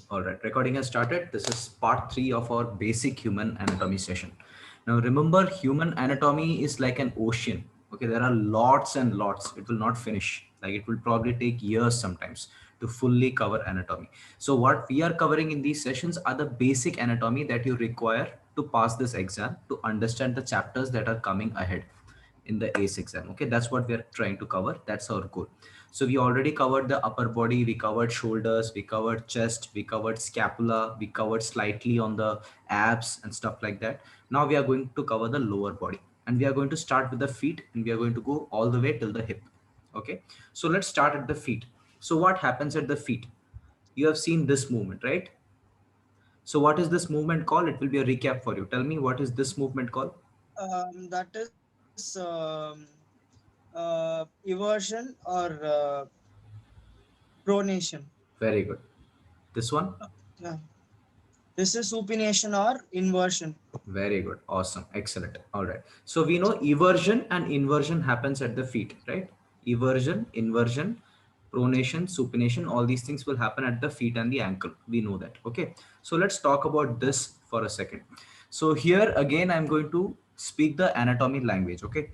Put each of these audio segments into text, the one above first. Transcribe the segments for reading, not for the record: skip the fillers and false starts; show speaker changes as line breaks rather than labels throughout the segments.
All right, recording has started. This is part 3 of our basic human anatomy session. Now, remember, human anatomy is like an ocean. Okay, there are lots and lots. It will not finish. Like it will probably take years sometimes to fully cover anatomy. So, what we are covering in these sessions are the basic anatomy that you require to pass this exam to understand the chapters that are coming ahead in the ACE exam. Okay, that's what we're trying to cover. That's our goal. So we already covered the upper body, we covered shoulders, we covered chest, we covered scapula, we covered slightly on the abs and stuff like that. Now we are going to cover the lower body, and we are going to start with the feet, and we are going to go all the way till the hip. Okay, so let's start at the feet. So what happens at the feet? You have seen this movement, right? So what is this movement called? It will be a recap for you. Tell me, what is this movement called?
That is eversion or pronation.
Very good. This one?
Yeah. This is supination or inversion.
Very good. Awesome. Excellent. All right. So we know eversion and inversion happens at the feet, right? Eversion, inversion, pronation, supination, all these things will happen at the feet and the ankle. We know that. Okay. So let's talk about this for a second. So here again, I'm going to speak the anatomy language. Okay.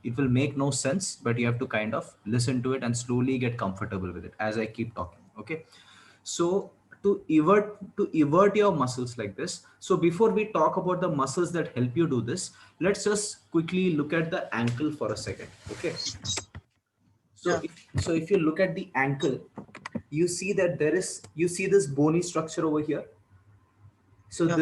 It will make no sense, but you have to kind of listen to it and slowly get comfortable with it as I keep talking. Okay. So to evert your muscles like this. So before we talk about the muscles that help you do this, let's just quickly look at the ankle for a second. Okay. So
Yeah.
if you look at the ankle, you see that you see this bony structure over here. So
Yeah.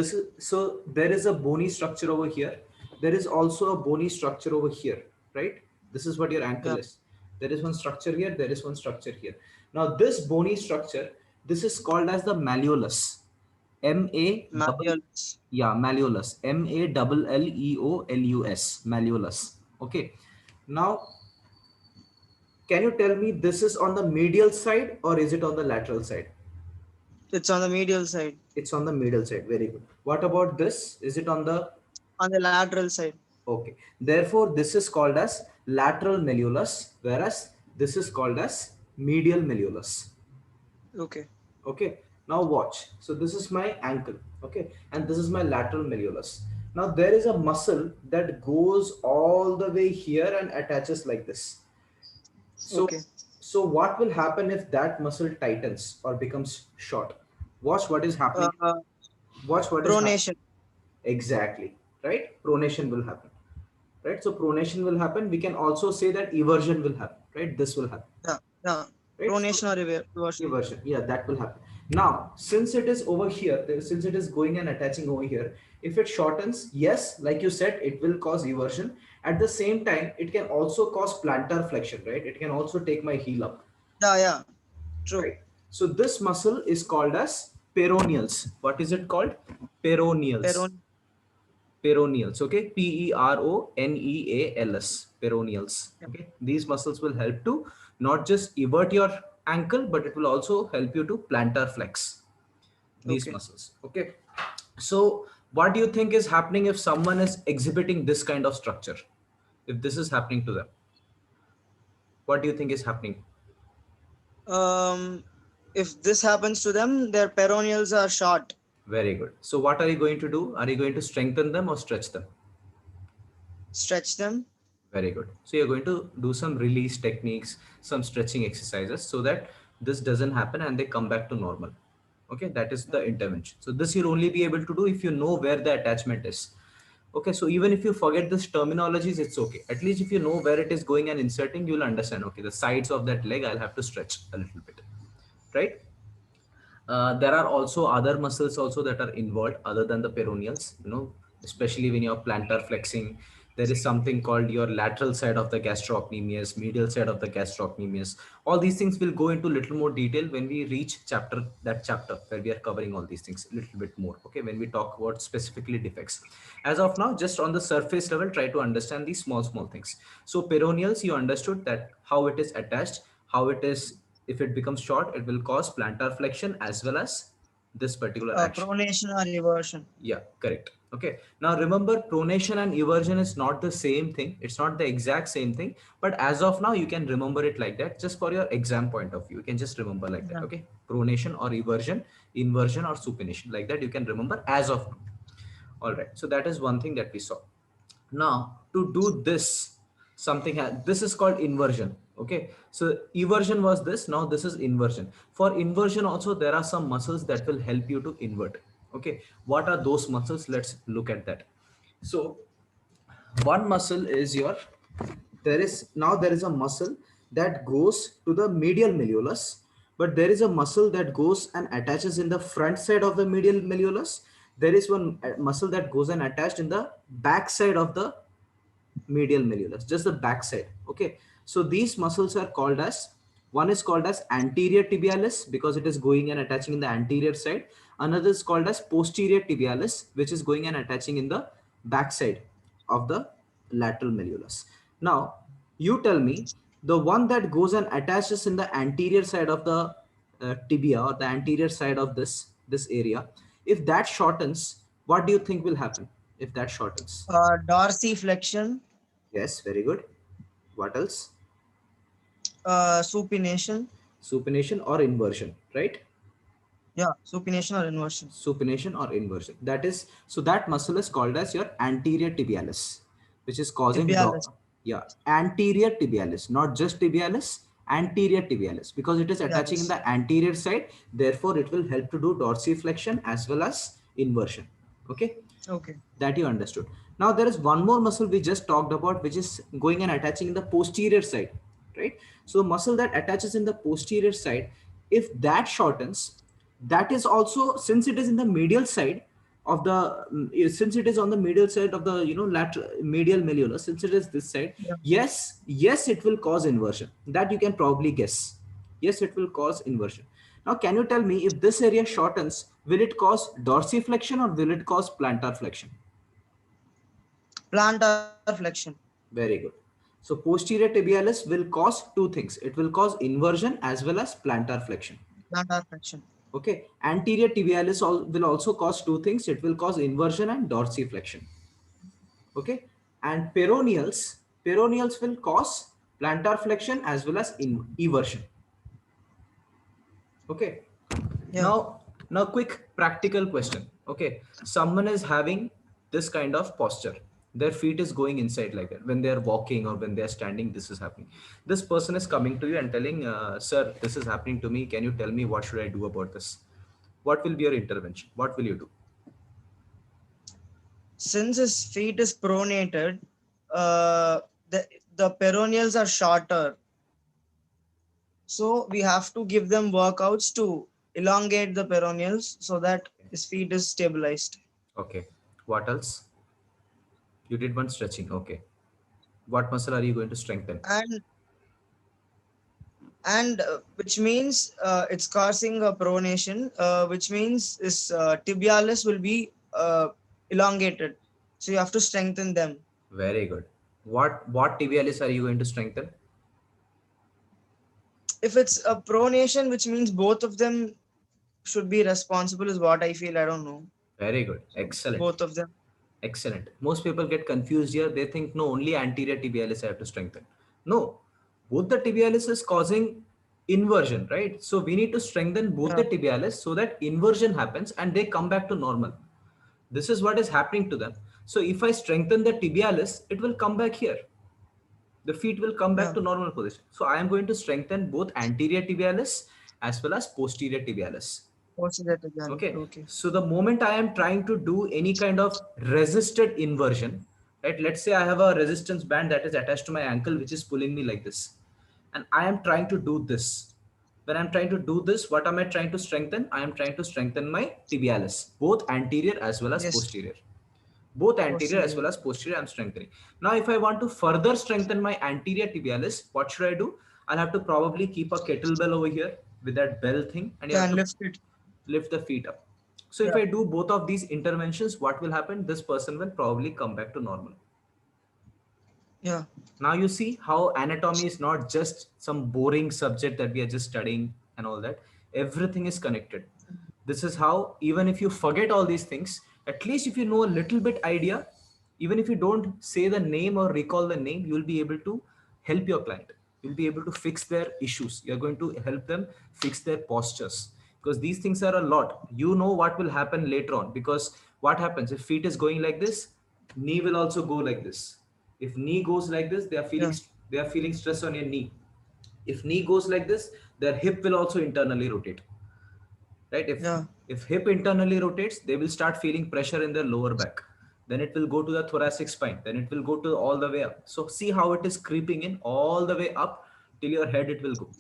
there is a bony structure over here. There is also a bony structure over here, right? This is what your ankle
Yeah.
is. There is one structure here, there is one structure here. Now this bony structure, this is called as the malleolus. M A double
Malleolus.
Yeah, malleolus. Malleolus. Malleolus. Okay. Now, can you tell me, this is on the medial side or is it on the lateral side?
It's on the medial side.
It's on the middle side. Very good. What about this? Is it on the
On the lateral side.
Okay. Therefore, this is called as lateral malleolus, whereas this is called as medial malleolus.
Okay.
Okay. Now watch. So this is my ankle. Okay. And this is my lateral malleolus. Now there is a muscle that goes all the way here and attaches like this. So,
Okay.
so what will happen if that muscle tightens or becomes short? Watch what is happening.
Uh,
Watch what is happening.
Pronation.
Exactly. Right? Pronation will happen. Right? So pronation will happen. We can also say that eversion will happen. Right? This will happen.
Yeah. Yeah.
Right? So
Pronation or reversion.
eversion, yeah, that will happen. Now, since it is over here, since it is going and attaching over here, if it shortens, yes, like you said, it will cause eversion. At the same time, it can also cause plantar flexion, right? It can also take my heel up,
Yeah. Yeah. True.
right? So this muscle is called as peroneals. What is it called? Peroneals.
Peron.
Peroneals. Okay, peroneals. Peroneals.
Yeah.
Okay, these muscles will help to not just evert your ankle, but it will also help you to plantar flex these
Okay.
muscles. Okay, so what do you think is happening if someone is exhibiting this kind of structure? If this is happening to them, what do you think is happening?
Um, if this happens to them, their peroneals are short.
Very good. So what are you going to do? Are you going to strengthen them or stretch them?
Stretch them.
Very good. So you're going to do some release techniques, some stretching exercises so that this doesn't happen and they come back to normal. Okay, that is the intervention. So this you'll only be able to do if you know where the attachment is. Okay, so even if you forget this terminologies, it's okay. At least if you know where it is going and inserting, you'll understand, okay, the sides of that leg, I'll have to stretch a little bit, right? There are also other muscles also that are involved other than the peroneals, especially when you're plantar flexing. There is something called your lateral side of the gastrocnemius, medial side of the gastrocnemius. All these things will go into little more detail when we reach that chapter where we are covering all these things a little bit more. Okay, when we talk about specifically defects. As of now, just on the surface level, try to understand these small things. So peroneals, you understood that how it is attached, how it is, if it becomes short, it will cause plantar flexion as well as this particular action.
Pronation or reversion.
Yeah, correct. Okay. Now remember, pronation and eversion is not the same thing. It's not the exact same thing. But as of now, you can remember it like that. Just for your exam point of view, you can just remember like that.
Yeah.
Okay. Pronation or eversion, inversion or supination, like that. You can remember as of now. All right. So that is one thing that we saw. Now to do this, this is called inversion. Okay. So eversion was this. Now this is inversion. For inversion also, there are some muscles that will help you to invert. Okay. What are those muscles? Let's look at that. So one muscle is your, there is a muscle that goes to the medial malleolus, but there is a muscle that goes and attaches in the front side of the medial malleolus. There is one muscle that goes and attached in the back side of the medial malleolus, just the back side. Okay. So these muscles are called as, one is called as anterior tibialis because it is going and attaching in the anterior side. Another is called as posterior tibialis, which is going and attaching in the back side of the lateral malleolus. Now you tell me, the one that goes and attaches in the anterior side of the tibia, or the anterior side of this area, if that shortens, what do you think will happen if that shortens?
Dorsiflexion,
Yes, very good. What else?
supination.
Supination or inversion, right?
Yeah, supination or inversion.
Supination or inversion. That is, so that muscle is called as your anterior tibialis, which is causing
Tibialis.
yeah, anterior tibialis, not just tibialis, anterior tibialis, because it is attaching in
Tibialis.
the anterior side. Therefore, it will help to do dorsiflexion as well as inversion. Okay.
Okay.
That you understood. Now there is one more muscle we just talked about, which is going and attaching in the posterior side, right? So muscle that attaches in the posterior side, if that shortens, that is also, since it is in the medial side of the, since it is on the medial side of the, lateral medial malleolus, since it is this side,
Yeah.
yes, it will cause inversion. That you can probably guess. Yes, it will cause inversion. Now, can you tell me, if this area shortens, will it cause dorsiflexion or will it cause plantar flexion?
Plantar flexion.
Very good. So posterior tibialis will cause two things. It will cause inversion as well as plantar flexion.
Plantar flexion.
Okay. Anterior tibialis will also cause two things. It will cause inversion and dorsiflexion. Okay. And peroneals will cause plantar flexion as well as eversion. Okay.
Yeah.
Now quick practical question. Okay. Someone is having this kind of posture. Their feet is going inside like that. When they are walking or when they are standing, this is happening. This person is coming to you and telling, sir, this is happening to me. Can you tell me what should I do about this? What will be your intervention? What will you do?
Since his feet is pronated, the peroneals are shorter. So we have to give them workouts to elongate the peroneals so that his feet is stabilized.
Okay. What else? You did one stretching. Okay. What muscle are you going to strengthen?
And which means it's causing a pronation, which means his tibialis will be elongated. So you have to strengthen them.
Very good. What tibialis are you going to strengthen?
If it's a pronation, which means both of them should be responsible, is what I feel. I don't know.
Very good. Excellent.
Both of them.
Excellent. Most people get confused here. They think, no, only anterior tibialis I have to strengthen. No, both the tibialis is causing inversion, right? So we need to strengthen both the tibialis so that inversion happens and they come back to normal. This is what is happening to them. So if I strengthen the tibialis, it will come back here. The feet will come back to normal position. So I am going to strengthen both anterior tibialis as well as posterior tibialis. Okay. So the moment I am trying to do any kind of resisted inversion, right? Let's say I have a resistance band that is attached to my ankle, which is pulling me like this. And I am trying to do this. When I'm trying to do this, what am I trying to strengthen? I am trying to strengthen my tibialis, both anterior as well as posterior. Both anterior as well as posterior I'm strengthening. Now, if I want to further strengthen my anterior tibialis, what should I do? I'll have to probably keep a kettlebell over here with that bell thing, and you have to lift the feet up. So if I do both of these interventions, what will happen? This person will probably come back to normal.
Yeah.
Now you see how anatomy is not just some boring subject that we are just studying and all that. Everything is connected. This is how, even if you forget all these things, at least if you know a little bit idea, even if you don't say the name or recall the name, you'll be able to help your client. You'll be able to fix their issues. You're going to help them fix their postures, because these things are a lot. You know what will happen later on, because what happens if feet is going like this, knee will also go like this. If knee goes like this,
Yeah.
they are feeling stress on your knee. If knee goes like this, their hip will also internally rotate, right?
Yeah.
If hip internally rotates, they will start feeling pressure in their lower back. Then it will go to the thoracic spine, then it will go to all the way up. So see how it is creeping in all the way up till your head it will go.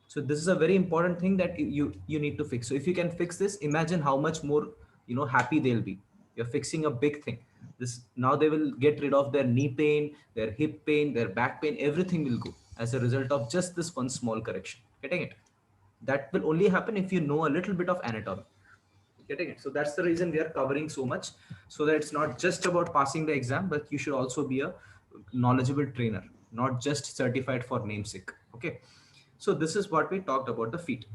So this is a very important thing that you need to fix. So if you can fix this, imagine how much more, happy they'll be. You're fixing a big thing. This, now they will get rid of their knee pain, their hip pain, their back pain, everything will go as a result of just this one small correction. Getting it? That will only happen if you know a little bit of anatomy. Getting it? So that's the reason we are covering so much, so that it's not just about passing the exam, but you should also be a knowledgeable trainer, not just certified for namesake. Okay. So this is what we talked about the feet.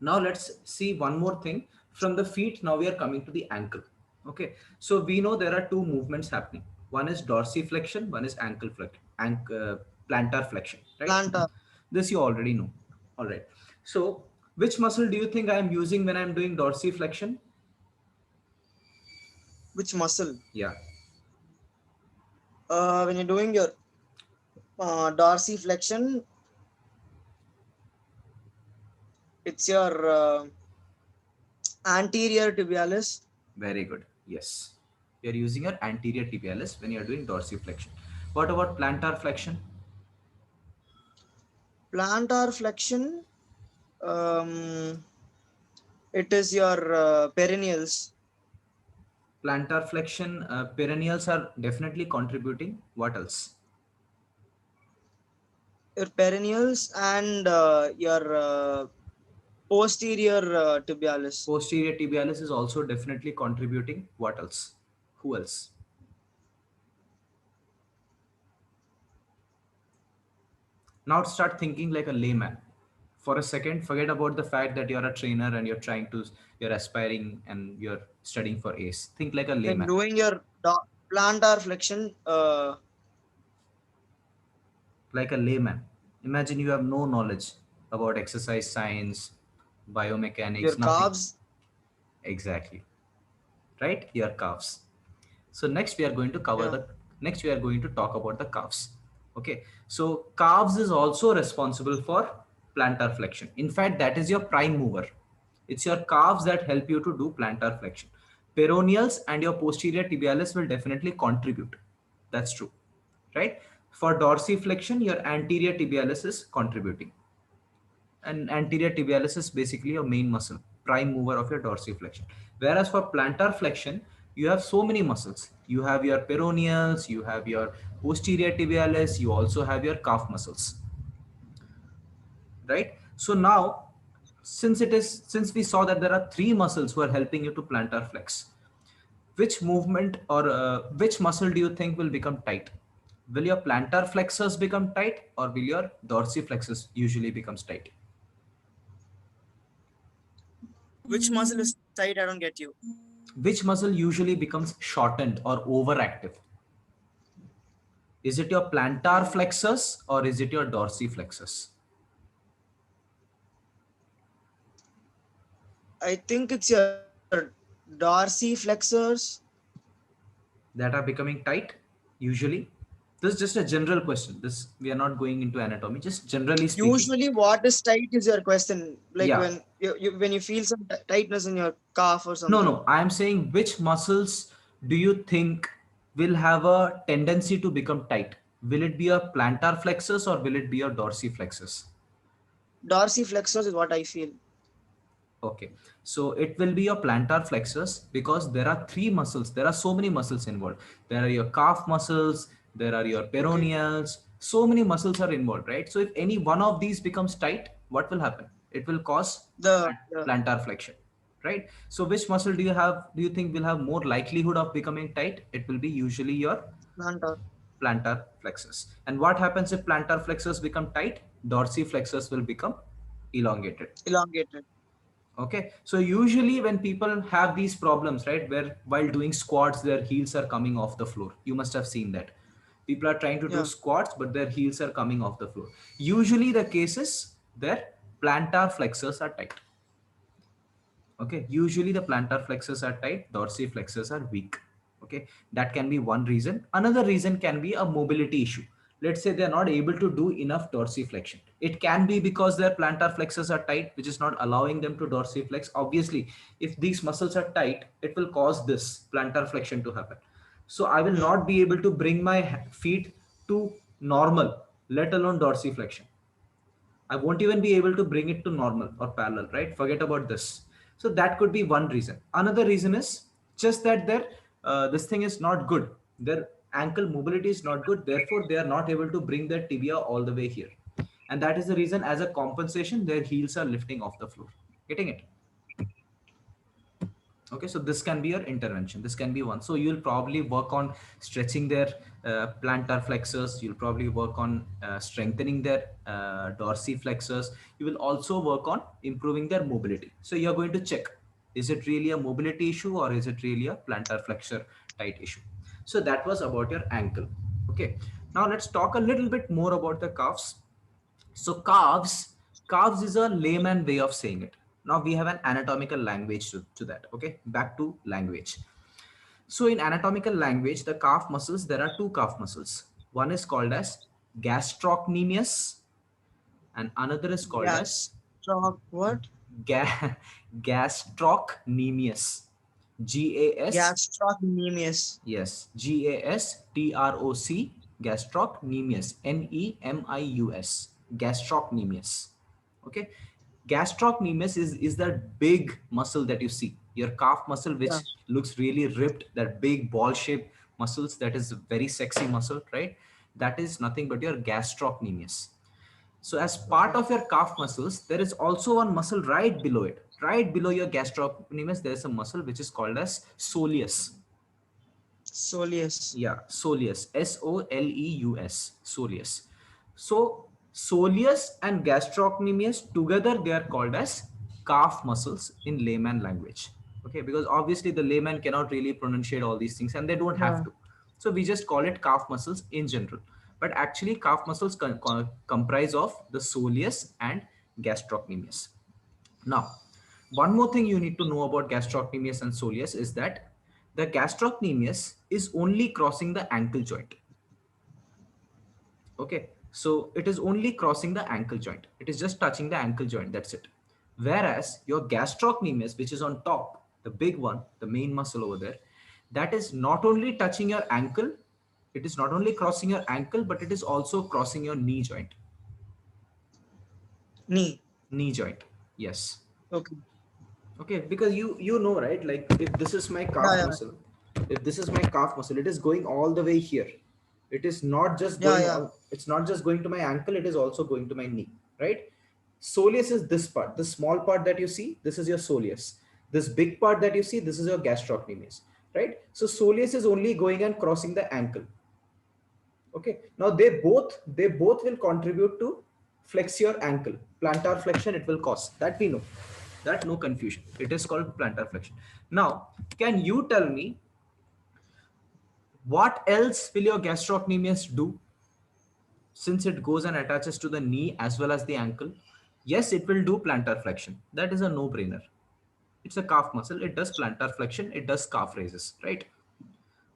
Now let's see one more thing from the feet. Now we are coming to the ankle. Okay. So we know there are two movements happening. One is dorsiflexion, one is ankle flexion, plantar flexion, right?
Plantar.
This you already know. All right. So which muscle do you think I am using when I'm doing dorsiflexion?
Which muscle?
Yeah.
When you're doing your dorsiflexion, it's your anterior tibialis.
Very good. Yes. You're using your anterior tibialis when you're doing dorsiflexion. What about plantar flexion?
Plantar flexion, um, it is your perennials.
Plantar flexion, perennials are definitely contributing. What else?
Your perennials and your posterior tibialis.
Posterior tibialis is also definitely contributing. What else? Who else? Now start thinking like a layman. For a second, forget about the fact that you're a trainer and you're aspiring and you're studying for ACE. Think like a
When
layman.
doing your plantar flexion,
Like a layman. Imagine you have no knowledge about exercise science,
your
biomechanics, nothing.
calves.
Exactly. Right? Your calves. So
Yeah.
next we are going to talk about the calves. Okay. So calves is also responsible for plantar flexion. In fact, that is your prime mover. It's your calves that help you to do plantar flexion. Peroneals and your posterior tibialis will definitely contribute. That's true. Right? For dorsiflexion, your anterior tibialis is contributing. And anterior tibialis is basically your main muscle, prime mover of your dorsiflexion. Whereas for plantar flexion, you have so many muscles. You have your peroneals, you have your posterior tibialis, you also have your calf muscles, right? So now, since we saw that there are three muscles who are helping you to plantar flex, which movement or which muscle do you think will become tight? Will your plantar flexors become tight, or will your dorsiflexors usually becomes tight?
Which muscle is tight? I don't get you.
Which muscle usually becomes shortened or overactive? Is it your plantar flexus or is it your dorsiflexus
I think it's your dorsiflexors.
that are becoming tight usually? This is just a general question. This, we are not going into anatomy, just generally speaking.
Usually, what is tight is your question. Like
Yeah.
when when you feel some tightness in your calf or
No,
something.
no. I am saying which muscles do you think will have a tendency to become tight? Will it be your plantar flexus or will it be your dorsiflexus?
Dorsiflexors is what I feel.
Okay, so it will be your plantar flexors because there are three muscles. There are so many muscles involved. There are your calf muscles, there are your
Okay.
peroneals. So many muscles are involved, right? So if any one of these becomes tight, what will happen? It will cause
The
plantar flexion, right? So which muscle do you think will have more likelihood of becoming tight? It will be usually your
plantar
plantar flexus. And what happens if plantar flexus become tight? Dorsiflexus will become elongated.
elongated.
Okay, so usually when people have these problems, right, where while doing squats their heels are coming off the floor, you must have seen that people are trying to do
Yeah.
squats but their heels are coming off the floor. Usually the cases their plantar flexors are tight. Okay, usually the plantar flexors are tight, dorsiflexors are weak. Okay, that can be one reason. Another reason can be a mobility issue. Let's say they're not able to do enough dorsiflexion. It can be because their plantar flexors are tight, which is not allowing them to dorsiflex. Obviously, if these muscles are tight, it will cause this plantar flexion to happen. So I will
Hmm.
not be able to bring my feet to normal, let alone dorsiflexion. I won't even be able to bring it to normal or parallel, right? Forget about this. So that could be one reason. Another reason is just that their this thing is not good. Their ankle mobility is not good. Therefore, they are not able to bring their tibia all the way here. And that is the reason, as a compensation, their heels are lifting off the floor. Getting it? Okay, so this can be your intervention. This can be one. So you'll probably work on stretching their plantar flexors. You'll probably work on strengthening their dorsiflexors. You will also work on improving their mobility. So you're going to check, is it really a mobility issue or is it really a plantar flexor tight issue? So that was about your ankle. Okay, now let's talk a little bit more about the calves. So calves is a layman way of saying it. Now we have an anatomical language to that. Okay, back to language. So in anatomical language, the calf muscles, there are two calf muscles. One is called as gastrocnemius and another is called as
Gas. Chalk. What?
ga- gastrocnemius. Gas.
Gastrocnemius.
Yes, GASTROC, gastrocnemius, NEMIUS, gastrocnemius. Okay, gastrocnemius is that big muscle that you see, your calf muscle,
Yeah.
which looks really ripped, that big ball shaped muscles, that is a very sexy muscle, right? That is nothing but your gastrocnemius. So as part
Okay.
of your calf muscles, there is also one muscle right below it. Right below your gastrocnemius, there is a muscle which is called as soleus.
Soleus.
Yeah, soleus, Soleus, soleus. So soleus and gastrocnemius together they are called as calf muscles in layman language. Okay, because obviously the layman cannot really pronunciate all these things and they don't have
Yeah.
to. So we just call it calf muscles in general. But actually calf muscles comprise of the soleus and gastrocnemius. Now, one more thing you need to know about gastrocnemius and soleus is that the gastrocnemius is only crossing the ankle joint. Okay, so it is only crossing the ankle joint. It is just touching the ankle joint. That's it. Whereas your gastrocnemius, which is on top, the big one, the main muscle over there, that is not only touching your ankle, it is not only crossing your ankle, but it is also crossing your knee joint.
Knee.
Knee joint. Yes.
Okay.
Okay, because you know, right? Like if this is my
Yeah.
calf
Yeah.
muscle, if this is my calf muscle, it is going all the way here. It is not just
Yeah.
going
Yeah.
on, it's not just going to my ankle, it is also going to my knee, right? Soleus is this part, the small part that you see, this is your soleus. This big part that you see, this is your gastrocnemius, right? So soleus is only going and crossing the ankle. Okay, now they both will contribute to flex your ankle. Plantar flexion it will cause, that we know, that no confusion, it is called plantar flexion. Now can you tell me what else will your gastrocnemius do, since it goes and attaches to the knee as well as the ankle? Yes, it will do plantar flexion, that is a no brainer. It's a calf muscle, it does plantar flexion, it does calf raises, right?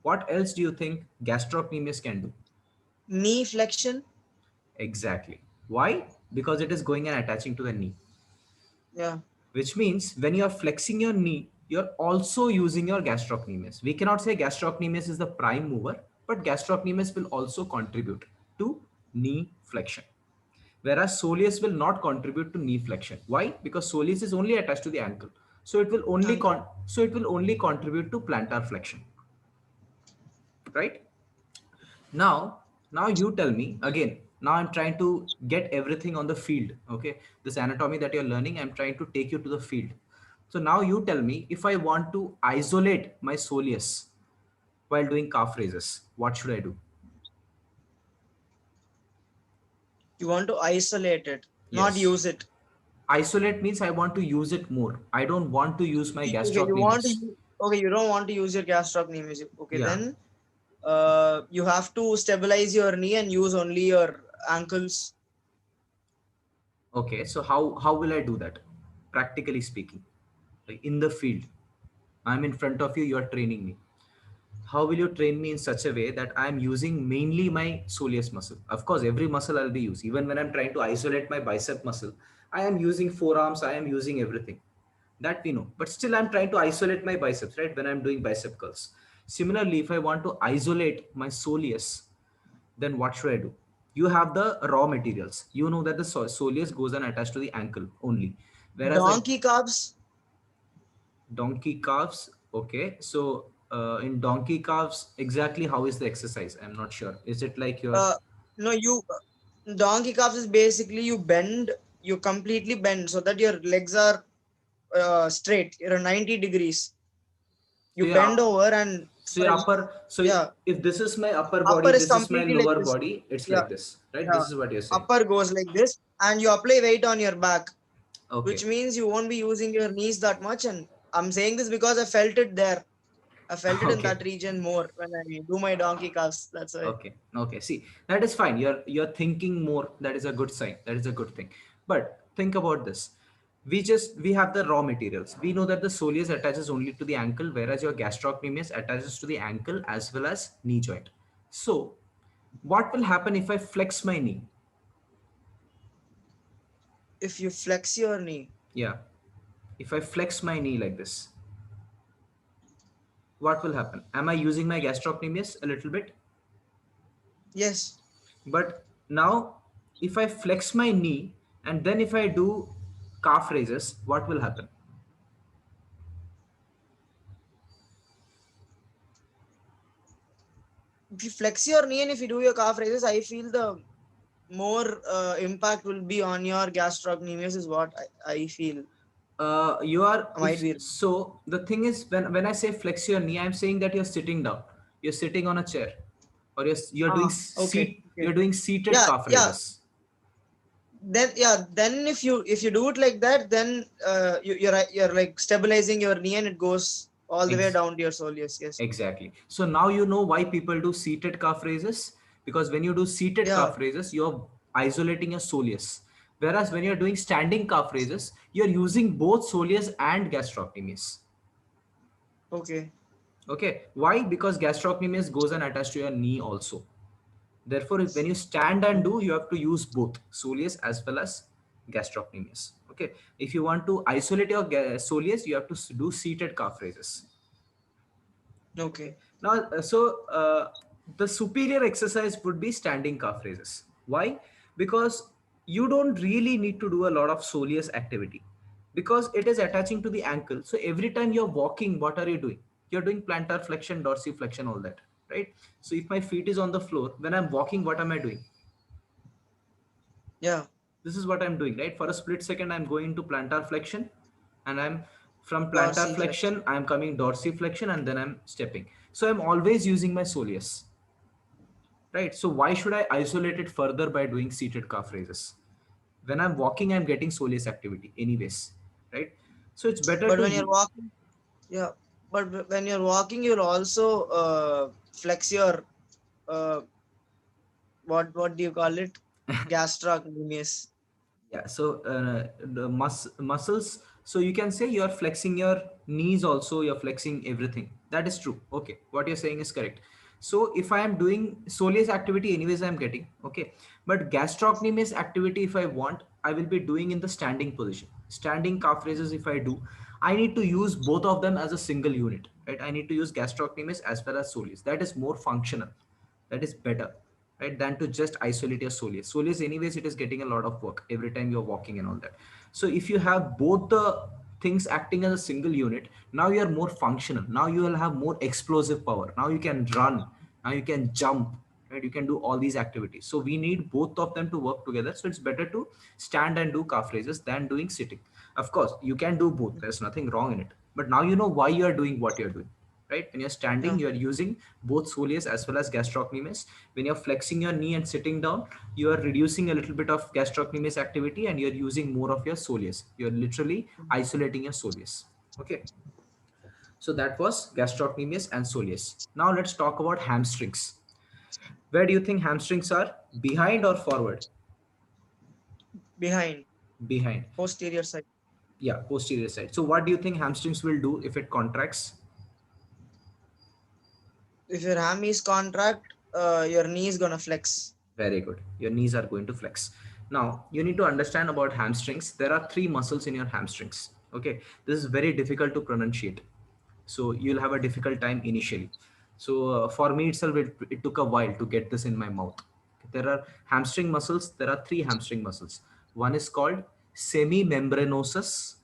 What else do you think gastrocnemius can do?
Knee flexion.
Exactly. Why? Because it is going and attaching to the knee,
Yeah.
which means when you're flexing your knee, you're also using your gastrocnemius. We cannot say gastrocnemius is the prime mover, but gastrocnemius will also contribute to knee flexion. Whereas soleus will not contribute to knee flexion. Why? Because soleus is only attached to the ankle. So it will only
Ankle.
contribute to plantar flexion, right? Now you tell me again. Now I'm trying to get everything on the field. Okay, this anatomy that you're learning, I'm trying to take you to the field. So now you tell me, if I want to isolate my soleus while doing calf raises, what should I do?
You want to isolate it, not
Yes,
use it.
Isolate means I want to use it more. I don't want to use my
Okay, you want to
gastrocnemius.
okay, you don't want to use your gastrocnemius. Okay,
Yeah.
then you have to stabilize your knee and use only your ankles.
Okay. So how will I do that? Practically speaking, like in the field, I'm in front of you. You are training me. How will you train me in such a way that I'm using mainly my soleus muscle? Of course, every muscle I'll be using. Even when I'm trying to isolate my bicep muscle, I am using forearms. I am using everything. That we know. But still, I'm trying to isolate my biceps, right? When I'm doing bicep curls. Similarly, if I want to isolate my soleus, then what should I do? You have the raw materials. You know that the soleus goes and attached to the ankle only. Whereas like
Donkey calves.
donkey calves, okay. So in donkey calves, exactly how is the exercise? I'm not sure. Is it like your
Uh, no, you donkey calves is basically you bend, you completely bend so that your legs are straight. You're 90 degrees.
so
You
your
bend
up,
over and
so your upper, so
yeah,
if this is my upper
upper
body,
is
this is my
completely like
lower
this.
body, it's
Yeah,
like this, right?
yeah.
This is what you're saying.
Upper goes like this, and you apply weight on your back, which
Okay.
means you won't be using your knees that much. And I'm saying this because I felt it there. I felt it in
Okay.
that region more when I do my donkey calves. That's why.
Okay. Okay. See, that is fine. You're thinking more. That is a good sign. That is a good thing. But think about this. We have the raw materials. We know that the soleus attaches only to the ankle, whereas your gastrocnemius attaches to the ankle as well as knee joint. So, what will happen if I flex my knee?
If you flex your knee,
Yeah. If I flex my knee like this, what will happen? Am I using my gastrocnemius a little bit?
yes.
But now, if I flex my knee and then if I do calf raises, what will happen?
If you flex your knee and if you do your calf raises, I feel the more impact will be on your gastrocnemius is what I feel.
You are
I might
if
be.
so. The thing is, when I say flex your knee, I'm saying that you're sitting down, you're sitting on a chair, or you're doing
Ah, okay,
seat,
okay.
you're doing seated
Yeah,
calf
yeah.
raises.
Then if you do it like that, then you're like stabilizing your knee and it goes all the way
Ex-
down to your soleus. Yes.
exactly. So now you know why people do seated calf raises, because when you do seated
Yeah.
calf raises, you're isolating your soleus. Whereas when you're doing standing calf raises, you're using both soleus and gastrocnemius.
Okay.
Okay, why? Because gastrocnemius goes and attached to your knee also. Therefore, when you stand and do, you have to use both soleus as well as gastrocnemius. Okay, if you want to isolate your soleus, you have to do seated calf raises.
Okay.
Now, the superior exercise would be standing calf raises. Why? Because you don't really need to do a lot of soleus activity because it is attaching to the ankle. So every time you're walking, what are you doing? You're doing plantar flexion, dorsiflexion, all that, right? So if my feet is on the floor, when I'm walking, what am I doing?
Yeah.
This is what I'm doing, right? For a split second, I'm going to plantar flexion and I'm from plantar flexion,
Dorsiflexion.
I'm coming dorsiflexion and then I'm stepping. So I'm always using my soleus, right? So why should I isolate it further by doing seated calf raises? When I'm walking, I'm getting soleus activity anyways, right? So it's better
But
to
when you're
you.
walking, yeah. But when you're walking, you'll also flex your uh, what do you call it? Gastrocnemius.
Yeah, so the muscles, so you can say you're flexing your knees also, you're flexing everything. That is true. Okay, what you're saying is correct. So if I am doing soleus activity anyways, I'm getting okay. But gastrocnemius activity, if I want, I will be doing in the standing position. Standing calf raises, if I do, I need to use both of them as a single unit, right? I need to use gastrocnemius as well as soleus. That is more functional, that is better, right, than to just isolate your soleus. Soleus anyways, it is getting a lot of work every time you're walking and all that. So if you have both the things acting as a single unit, now you are more functional. Now you will have more explosive power. Now you can run, now you can jump, right? You can do all these activities. So we need both of them to work together. So it's better to stand and do calf raises than doing sitting. Of course you can do both, there's nothing wrong in it, but now you know why you are doing what you're doing, right? When you're standing,
Yeah.
you're using both soleus as well as gastrocnemius. When you're flexing your knee and sitting down, you are reducing a little bit of gastrocnemius activity and you're using more of your soleus. You're literally isolating your soleus. Okay. So that was gastrocnemius and soleus. Now let's talk about hamstrings. Where do you think hamstrings are? Behind or forward?
Behind,
Behind.
posterior side.
Yeah, posterior side. So what do you think hamstrings will do if it contracts?
If your ham is contract, your knee is gonna flex.
Very good. Your knees are going to flex. Now, you need to understand about hamstrings. There are three muscles in your hamstrings. Okay. This is very difficult to pronunciate. So you'll have a difficult time initially. So for me itself, it took a while to get this in my mouth. There are hamstring muscles. There are three hamstring muscles. One is called semimembranosus.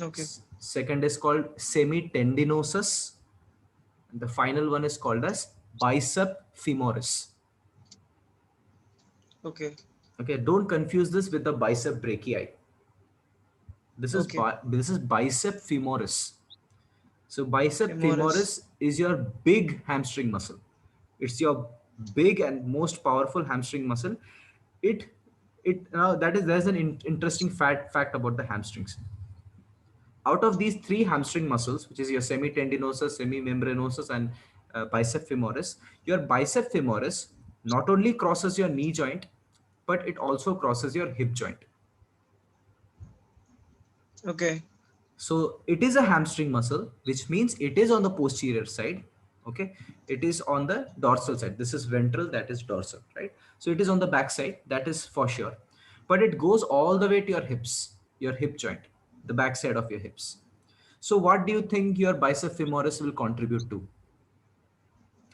Okay.
Second is called semitendinosus. And the final one is called as bicep femoris.
Okay.
Okay, don't confuse this with the bicep brachii.
Okay.
This is bicep femoris. So bicep
Femoris.
femoris is your big hamstring muscle. It's your big and most powerful hamstring muscle. It it now that is there's an interesting fact about the hamstrings. Out of these three hamstring muscles, which is your semitendinosus, semimembranosus, and bicep femoris, your bicep femoris not only crosses your knee joint, but it also crosses your hip joint.
Okay.
So it is a hamstring muscle, which means it is on the posterior side. Okay, it is on the dorsal side. This is ventral, that is dorsal, right? So it is on the back side, that is for sure. But it goes all the way to your hips, your hip joint, the back side of your hips. So what do you think your bicep femoris will contribute to?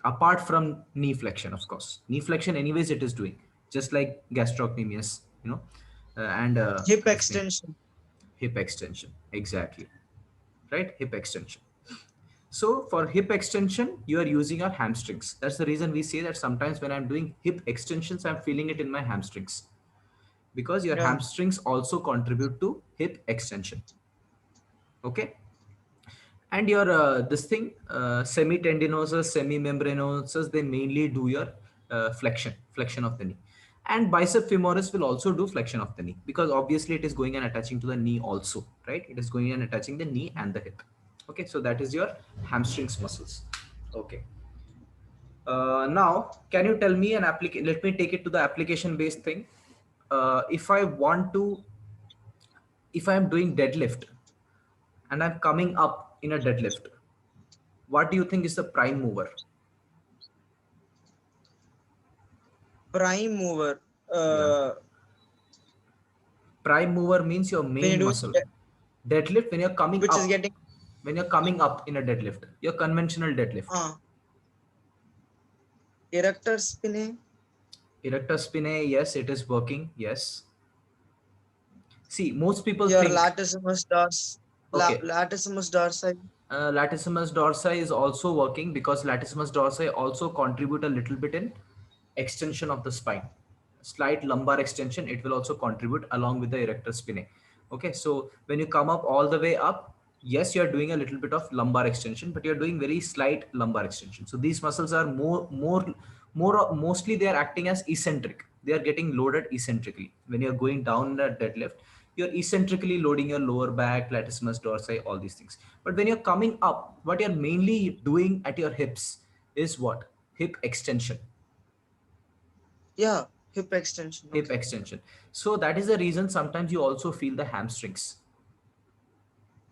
Apart from knee flexion, of course. Knee flexion, anyways, it is doing, just like gastrocnemius, and
Hip
this thing,
extension.
hip extension, exactly, right? Hip extension. So for hip extension, you are using your hamstrings. That's the reason we say that sometimes when I'm doing hip extensions, I'm feeling it in my hamstrings because your
Yeah.
hamstrings also contribute to hip extension. Okay. And your this thing, semitendinosus, semimembranosus, they mainly do your flexion of the knee. And bicep femoris will also do flexion of the knee because obviously it is going and attaching to the knee also, right? It is going and attaching the knee and the hip. Okay, so that is your hamstrings muscles. Okay. Now, can you tell me an application? Let me take it to the application based thing. If I want to, if I'm doing deadlift and I'm coming up in a deadlift, what do you think is the prime mover?
Prime mover.
Yeah. Prime mover means your
When you're
main
doing
muscle. Deadlift,
which is getting
when you're coming up in a deadlift, your conventional deadlift.
erector spinae.
Erector spinae, yes, it is working. Yes. See, most people
Your
think, okay,
latissimus dorsi.
latissimus dorsi is also working because latissimus dorsi also contribute a little bit in extension of the spine. Slight lumbar extension, it will also contribute along with the erector spinae. Okay, so when you come up all the way up, yes, you're doing a little bit of lumbar extension, but you're doing very slight lumbar extension. So these muscles are mostly they are acting as eccentric. They are getting loaded eccentrically. When you're going down in a deadlift, you're eccentrically loading your lower back, latissimus dorsi, all these things. But when you're coming up, what you're mainly doing at your hips is what? Hip extension.
Yeah, hip extension.
Hip
Okay.
extension. So that is the reason sometimes you also feel the hamstrings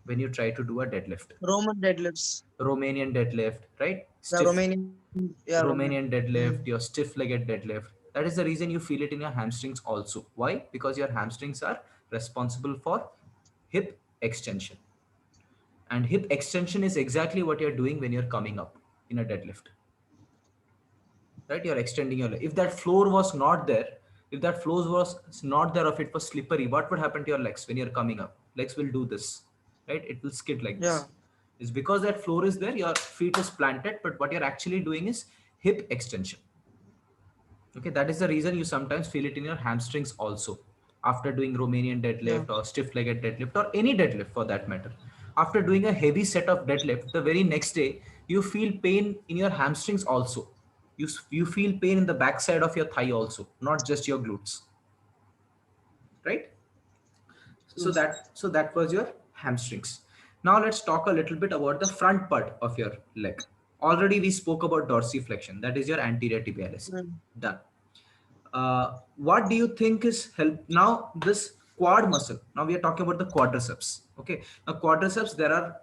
when you try to do a deadlift.
Roman deadlifts.
Romanian deadlift, right?
The
Stiff
Romanian. Yeah, Roman.
Romanian deadlift, your stiff legged deadlift. That is the reason you feel it in your hamstrings also. Why? Because your hamstrings are responsible for hip extension. And hip extension is exactly what you're doing when you're coming up in a deadlift, right? You're extending your leg. If that floor was not there, if that floor was not there, if it was slippery, what would happen to your legs when you're coming up? Legs will do this, right? It will skid like
Yeah.
this. It's because that floor is there, your feet is planted, but what you're actually doing is hip extension. Okay, that is the reason you sometimes feel it in your hamstrings also after doing Romanian
Yeah.
deadlift or stiff legged deadlift or any deadlift for that matter. After doing a heavy set of deadlift, the very next day you feel pain in your hamstrings also. You feel pain in the backside of your thigh also, not just your glutes, right?
Yes.
So that was your hamstrings. Now let's talk a little bit about the front part of your leg. Already we spoke about dorsiflexion, that is your anterior tibialis.
Mm.
Done. What do you think is help now? This quad muscle, now we are talking about the quadriceps. Okay, now quadriceps, there are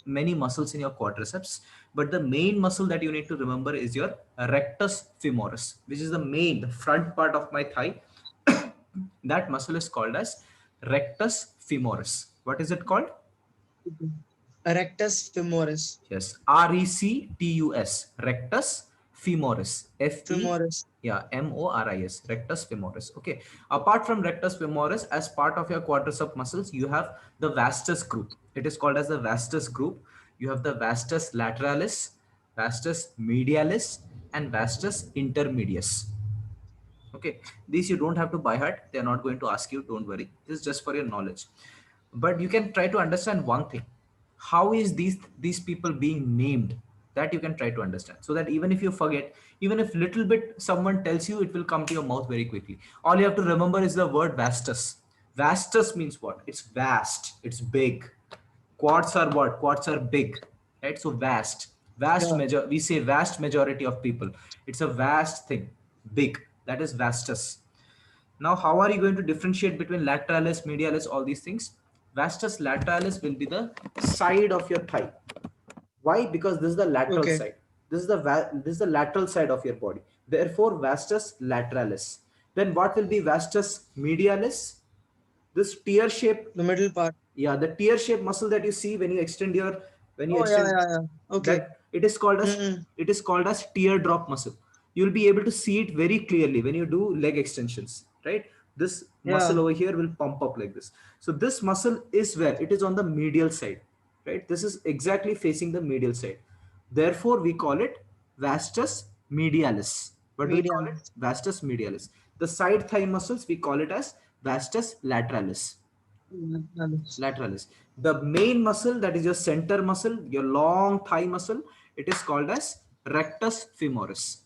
many muscles in your quadriceps, but the main muscle that you need to remember is your rectus femoris, which is the front part of my thigh. That muscle is called as rectus femoris. What is it called?
Rectus femoris.
Yes, rectus, rectus femoris, fe,
Femoris.
yeah, moris, rectus femoris. Okay. Apart from rectus femoris, as part of your quadricep muscles, you have the vastus group. It is called as the vastus group. You have the vastus lateralis, vastus medialis, and vastus intermedius. Okay, these you don't have to buy heart. They are not going to ask you. Don't worry. This is just for your knowledge. But you can try to understand one thing. How is these people being named? That you can try to understand. So that even if you forget, even if little bit someone tells you, it will come to your mouth very quickly. All you have to remember is the word vastus. Vastus means what? It's vast. It's big. Quads are what? Quads are big, right? So vast, vast
Yeah.
major. We say vast majority of people. It's a vast thing, big. That is vastus. Now, how are you going to differentiate between lateralis, medialis, all these things? Vastus lateralis will be the side of your thigh. Why? Because this is the lateral
Okay.
side. This is the lateral side of your body. Therefore, vastus lateralis. Then what will be vastus medialis? This tear shape,
The middle part.
yeah, the tear shaped muscle that you see when you extend your, when you
Oh yeah,
extend
yeah, yeah. Okay.
that, it is called as,
Mm-mm.
it is called as teardrop muscle. You'll be able to see it very clearly when you do leg extensions, right? This muscle
Yeah.
over here will pump up like this. So this muscle is where it is on the medial side, right? This is exactly facing the medial side. Therefore we call it vastus medialis. What do we call it?
Median.
Vastus medialis. The side thigh muscles, we call it as vastus lateralis.
Mm.
Lateralis. The main muscle, that is your center muscle, your long thigh muscle, it is called as rectus femoris.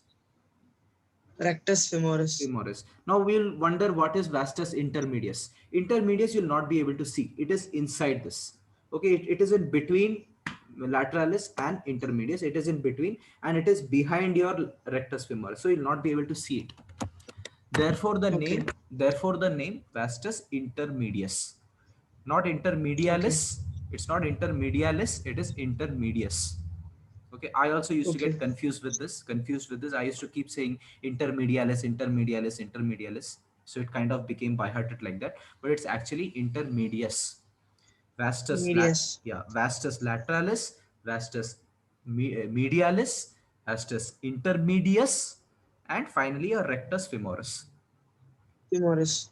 Rectus femoris.
Femoris. Now we'll wonder what is vastus intermedius. Intermedius you'll not be able to see. It is inside this. Okay, it is in between lateralis and intermedius. It is in between and it is behind your rectus femoris. So you'll not be able to see it.
Okay.
Therefore the name vastus intermedius. Not
Okay.
intermedialis. It's not intermedialis. It is intermedius. Okay, I also used to get
Okay.
confused with this. I used to keep saying intermedialis, intermedialis, intermedialis. So it kind of became by hearted like that, but it's actually intermedius.
Medius.
Yeah, vastus lateralis, vastus medialis, vastus intermedius, and finally a rectus femoris.
Femoris.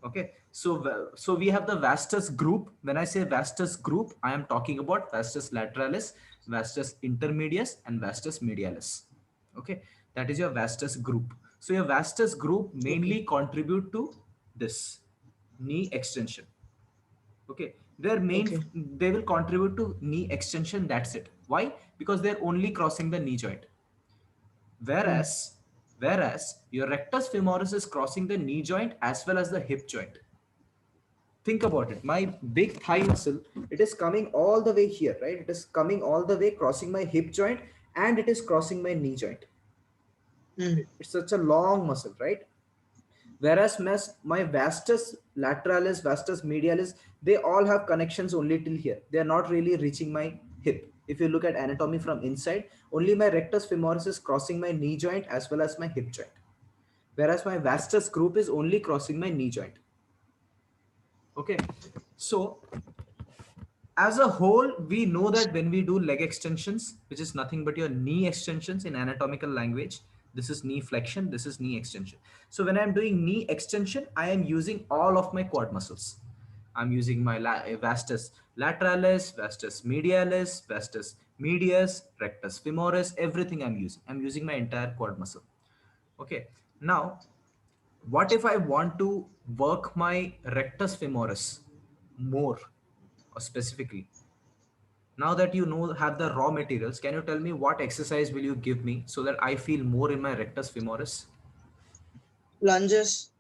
Okay, so so we have the vastus group. When I say vastus group, I am talking about vastus lateralis, vastus intermedius, and vastus medialis. Okay, that is your vastus group. So your vastus group
Okay.
mainly contribute to this knee extension. Okay, their main,
Okay.
they will contribute to knee extension. That's it. Why? Because they're only crossing the knee joint.
Mm.
Whereas your rectus femoris is crossing the knee joint as well as the hip joint. Think about it. My big thigh muscle, it is coming all the way here, right? It is coming all the way, crossing my hip joint, and it is crossing my knee joint.
Mm.
It's such a long muscle, right? Whereas my vastus lateralis, vastus medialis, they all have connections only till here. They are not really reaching my hip. If you look at anatomy from inside, only my rectus femoris is crossing my knee joint as well as my hip joint. Whereas my vastus group is only crossing my knee joint. Okay, so as a whole, we know that when we do leg extensions, which is nothing but your knee extensions in anatomical language, this is knee flexion, this is knee extension. So when I'm doing knee extension, I am using all of my quad muscles. I'm using my vastus lateralis, vastus medialis, vastus medius, rectus femoris, everything I'm using. I'm using my entire quad muscle. Okay. Now, what if I want to work my rectus femoris more or specifically? Now that you know have the raw materials, can you tell me what exercise will you give me so that I feel more in my rectus femoris?
Lunges.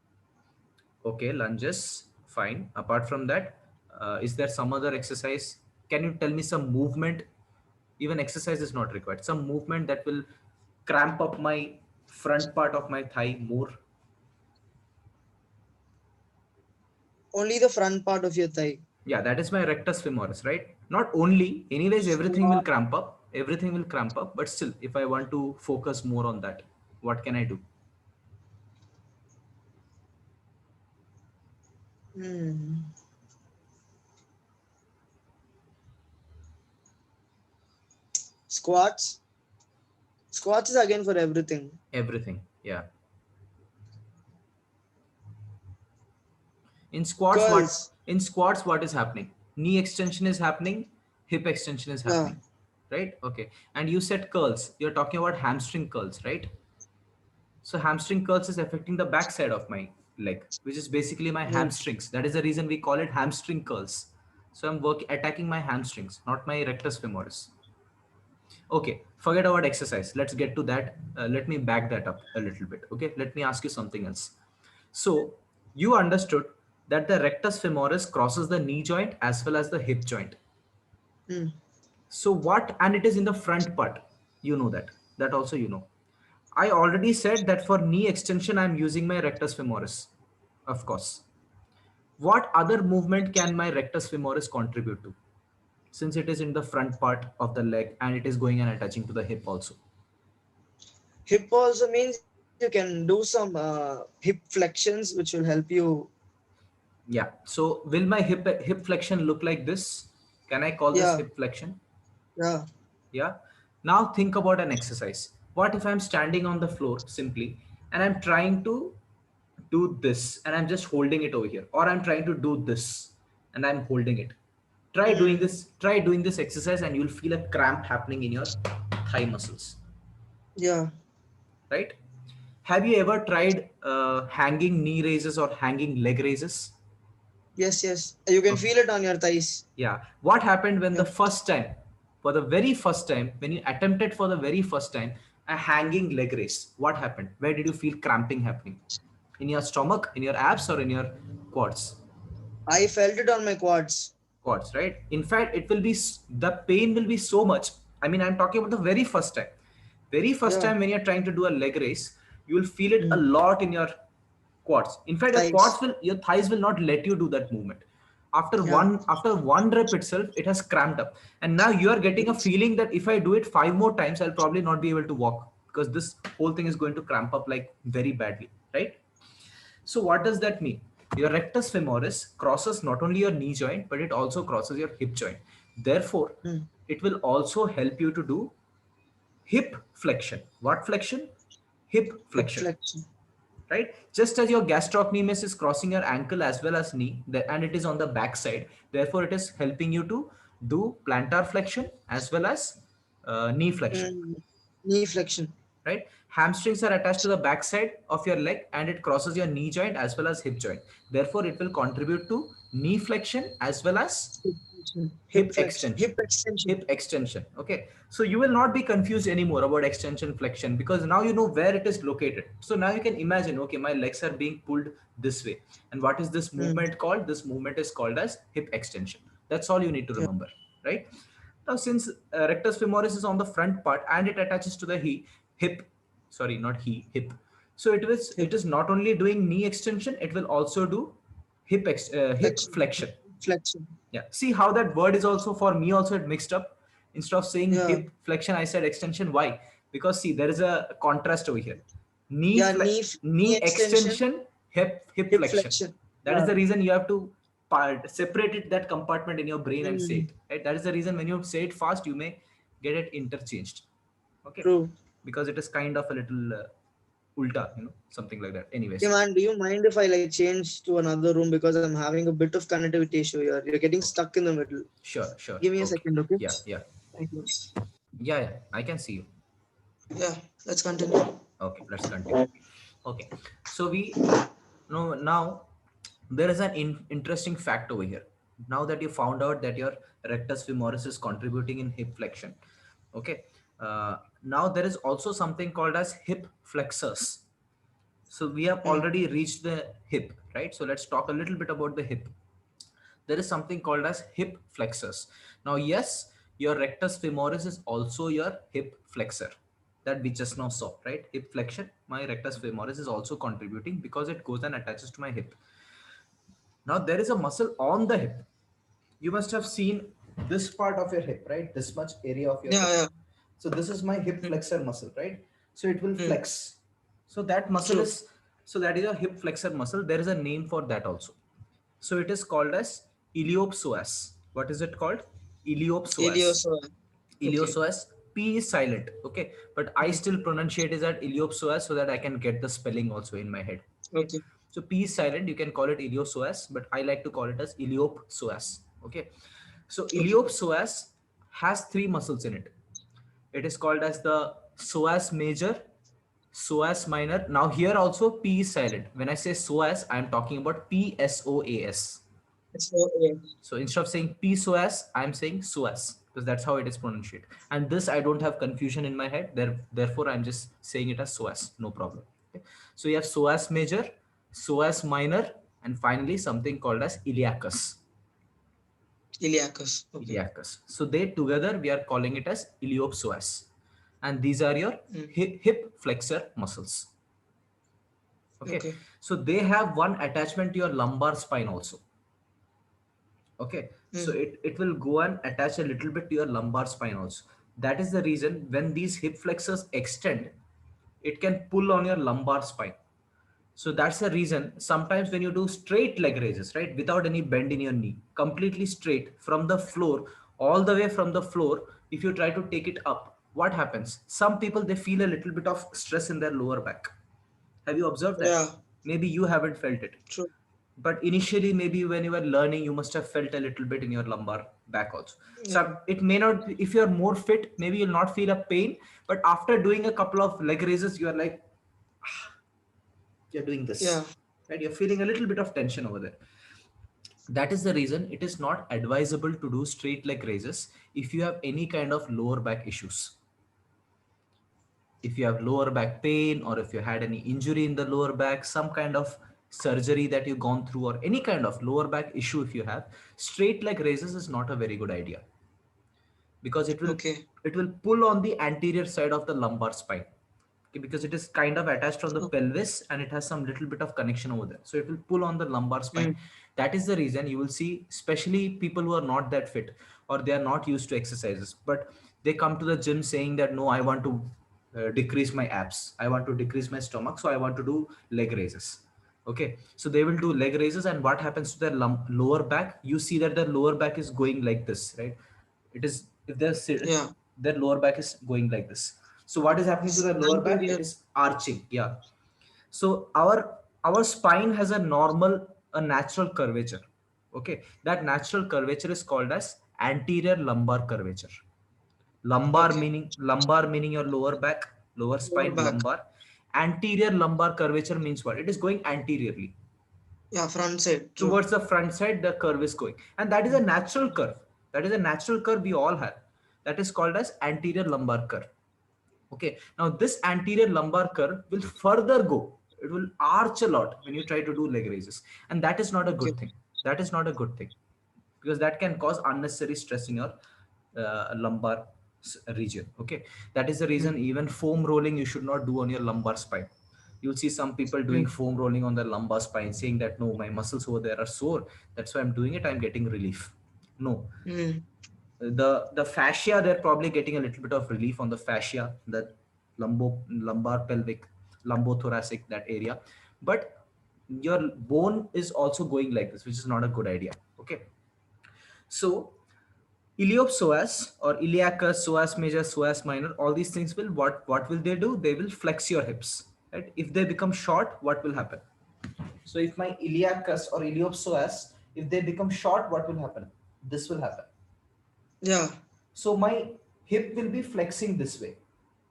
Okay, lunges, fine. Apart from that, is there some other exercise? Can you tell me some movement? Even exercise is not required. Some movement that will cramp up my front part of my thigh more.
Only the front part of your thigh.
Yeah, that is my rectus femoris, right? Not only, anyways, everything will
Squat.
cramp up. Everything will cramp up, but still, if I want to focus more on that, what can I do?
Hmm. Squats. Squats is again for everything.
Everything. Yeah. In squats,
Curls.
what is happening? Knee extension is happening, hip extension is
Yeah.
happening, right? Okay. And you said curls. You're talking about hamstring curls, right? So hamstring curls is affecting the back side of my leg, which is basically my
Yes.
hamstrings. That is the reason we call it hamstring curls. So I'm attacking my hamstrings, not my rectus femoris. Okay, forget about exercise. Let's get to that. Let me back that up a little bit. Okay, let me ask you something else. So you understood that the rectus femoris crosses the knee joint as well as the hip joint.
Hmm.
So what, and it is in the front part. You know that. That also you know. I already said that for knee extension, I'm using my rectus femoris, of course. What other movement can my rectus femoris contribute to? Since it is in the front part of the leg and it is going and attaching to the hip also.
Hip also means you can do some hip flexions, which will help you.
Yeah. So will my hip flexion look like this? Can I call this
Yeah.
hip flexion?
Yeah.
Yeah. Now think about an exercise. What if I'm standing on the floor simply and I'm trying to do this and I'm just holding it over here, or I'm trying to do this and I'm holding it.
Hmm.
Try doing this exercise and you'll feel a cramp happening in your thigh muscles,
Yeah.
right? Have you ever tried hanging knee raises or hanging leg raises?
Yes. Yes. You can
Okay.
feel it on your thighs.
Yeah. What happened when
Yeah.
the first time, for the very first time, when you attempted for the very first time a hanging leg raise? What happened? Where did you feel cramping happening? In your stomach, in your abs, or in your quads?
I felt it on my quads.
Quads, right? In fact, it will be the pain will be so much. I mean, I'm talking about the very first time. Very first
Yeah.
time when you're trying to do a leg raise, you will feel it a
Hmm.
lot in your quads. In fact,
Thighs.
your thighs will not let you do that movement.
Yeah.
After one rep itself, it has cramped up, and now you are getting a
Yes.
feeling that if I do it five more times, I'll probably not be able to walk because this whole thing is going to cramp up like very badly, right? So what does that mean? Your rectus femoris crosses not only your knee joint, but it also crosses your hip joint. Therefore,
Hmm.
it will also help you to do hip flexion. What flexion? Hip
Hip
flexion,
flexion.
right? Just as your gastrocnemius is crossing your ankle as well as knee, and it is on the back side. Therefore, it is helping you to do plantar flexion as well as knee flexion,
Hmm. Knee flexion.
right? Hamstrings are attached to the back side of your leg and it crosses your knee joint as well as hip joint. Therefore, it will contribute to knee flexion as well as
Hip flexion.
hip
Hip flexion.
extension.
Hip extension.
Hip extension. Okay. So you will not be confused anymore about extension flexion because now you know where it is located. So now you can imagine, okay, my legs are being pulled this way. And what is this
Hmm.
movement called? This movement is called as hip extension. That's all you need to
Yeah.
remember, right? Now, since rectus femoris is on the front part and it attaches to the hip, sorry, not hip. So it
Hip
is not only doing knee extension, it will also do hip
flexion.
flexion.
Flexion.
Yeah. See how that word is also for me also it mixed up. Instead of saying
Yeah.
hip flexion, I said extension. Why? Because see, there is a contrast over here. Knee
Yeah.
fle-
Knee
knee
extension.
extension, hip
Hip
flexion.
flexion.
That is
Yeah.
the reason you have to separate it that compartment in your brain and say
Hmm.
it. Right. That is the reason when you say it fast, you may get it interchanged. Okay.
True.
Because it is kind of a little ulta, something like that.
Hey
Anyways,
man, do you mind if I like change to another room because I'm having a bit of connectivity issue here? You're getting stuck in the middle.
sure, sure.
Give me a
Okay.
second, okay?
Yeah, yeah,
Thank you.
yeah, yeah. I can see you.
Yeah, let's continue.
Okay, let's continue. Okay, so we know now there is an interesting fact over here. Now that you found out that your rectus femoris is contributing in hip flexion, okay, now there is also something called as hip flexors. So we have
Mm.
already reached the hip, right? So let's talk a little bit about the hip. There is something called as hip flexors. Now, yes, your rectus femoris is also your hip flexor that we just now saw, right? Hip flexion, my rectus femoris is also contributing because it goes and attaches to my hip. Now, there is a muscle on the hip. You must have seen this part of your hip, right? This much area of your
Yeah,
hip.
yeah.
So this is my hip
Mm.
flexor muscle, right? So it will
Mm.
flex. So that muscle
True.
is, so that is a hip flexor muscle. There is a name for that also. So it is called as iliopsoas. What is it called? Iliopsoas.
Ilioso. Okay.
Iliopsoas. P is silent, okay, but I
Mm.
still pronunciate it as iliopsoas so that I can get the spelling also in my head. Okay,
Okay.
so P is silent. You can call it iliopsoas, but I like to call it as iliopsoas. Okay, so
Okay.
iliopsoas has three muscles in it. It is called as the psoas major, psoas minor. Now here also P is silent. When I say psoas, I am talking about PSOAS.
So, yeah.
So instead of saying psoas, I'm saying psoas because that's how it is pronounced. And this I don't have confusion in my head. Therefore, I'm just saying it as psoas. No problem. Okay. So you have psoas major, psoas minor, and finally something called as iliacus.
Iliacus. Okay.
Iliacus. So they together we are calling it as iliopsoas, and these are your
Mm.
hip flexor muscles. Okay.
Okay.
So they have one attachment to your lumbar spine also. Okay, so
Mm.
it will go and attach a little bit to your lumbar spine also. That is the reason when these hip flexors extend, it can pull on your lumbar spine. So that's the reason sometimes when you do straight leg raises, right, without any bend in your knee, completely straight from the floor, all the way from the floor, if you try to take it up, what happens? Some people they feel a little bit of stress in their lower back. Have you observed that?
Yeah.
Maybe you haven't felt it,
True.
but initially maybe when you were learning you must have felt a little bit in your lumbar back also.
Yeah.
So it may not if you're more fit, maybe you'll not feel a pain, but after doing a couple of leg raises you are like you're doing
Yeah.
this, right? You're feeling a little bit of tension over there. That is the reason it is not advisable to do straight leg raises if you have any kind of lower back issues. If you have lower back pain, or if you had any injury in the lower back, some kind of surgery that you've gone through, or any kind of lower back issue, if you have, straight leg raises is not a very good idea because
Okay.
it will pull on the anterior side of the lumbar spine. Okay, because it is kind of attached from the
Oh.
pelvis and it has some little bit of connection over there, so it will pull on the lumbar spine.
Mm.
That is the reason you will see especially people who are not that fit or they are not used to exercises, but they come to the gym saying that no, I want to decrease my abs, I want to decrease my stomach, so I want to do leg raises. Okay, so they will do leg raises, and what happens to their lower back? You see that their lower back is going like this, right? It is, if they're
Yeah.
their lower back is going like this. So what is happening to the lower back? It
Anterior.
is arching. Yeah. So our spine has a normal, a natural curvature. Okay, that natural curvature is called as anterior lumbar curvature.
Okay.
Lumbar meaning your lower back, lower
Lower
spine,
back.
lumbar. Anterior lumbar curvature means what? It is going anteriorly
Yeah. Front side. True.
towards the front side. The curve is going, and that is a
Mm.
natural curve. That is a natural curve we all have. That is called as anterior lumbar curve. Okay, now this anterior lumbar curve will further go. It will arch a lot when you try to do leg raises, and that is not a
Okay.
good thing. That is not a good thing because that can cause unnecessary stress in your lumbar region. Okay, that is the reason
Mm.
even foam rolling you should not do on your lumbar spine. You'll see some people doing
Mm.
foam rolling on their lumbar spine, saying that no, my muscles over there are sore. That's why I'm doing it. I'm getting relief. No,
Mm.
the fascia, they're probably getting a little bit of relief on the fascia, the lumbar pelvic, lumbothoracic, that area, but your bone is also going like this, which is not a good idea. Okay, so iliopsoas or iliacus, psoas major, psoas minor, all these things will, what will they do? They will flex your hips, right? If they become short, what will happen? So if my iliacus or iliopsoas, if they become short, what will happen? This will happen.
Yeah.
So my hip will be flexing this way.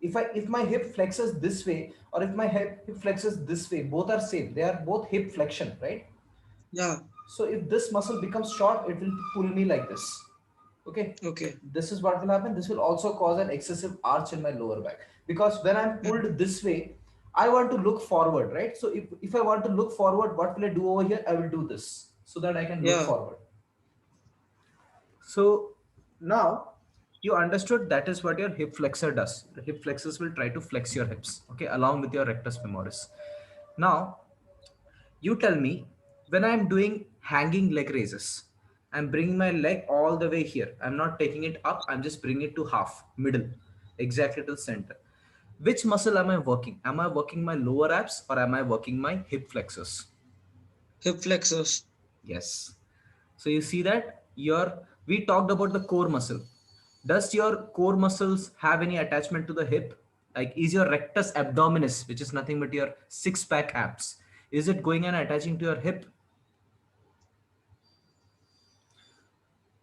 If my hip flexes this way, or if my hip flexes this way, both are same. They are both hip flexion, right?
Yeah.
So if this muscle becomes short, it will pull me like this. Okay,
Okay.
this is what will happen. This will also cause an excessive arch in my lower back, because when I'm
Mm.
pulled this way, I want to look forward, right? So if I want to look forward, what will I do over here? I will do this so that I can look
Yeah.
forward. So now you understood that is what your hip flexor does. The hip flexors will try to flex your hips, okay, along with your rectus femoris. Now you tell me, when I'm doing hanging leg raises, I'm bringing my leg all the way here. I'm not taking it up, I'm just bringing it to half, middle, exactly to the center. Which muscle am I working? Am I working my lower abs or am I working my hip flexors?
Hip flexors.
Yes. So you see that we talked about the core muscle. Does your core muscles have any attachment to the hip? Like, is your rectus abdominis, which is nothing but your six pack abs, is it going and attaching to your hip?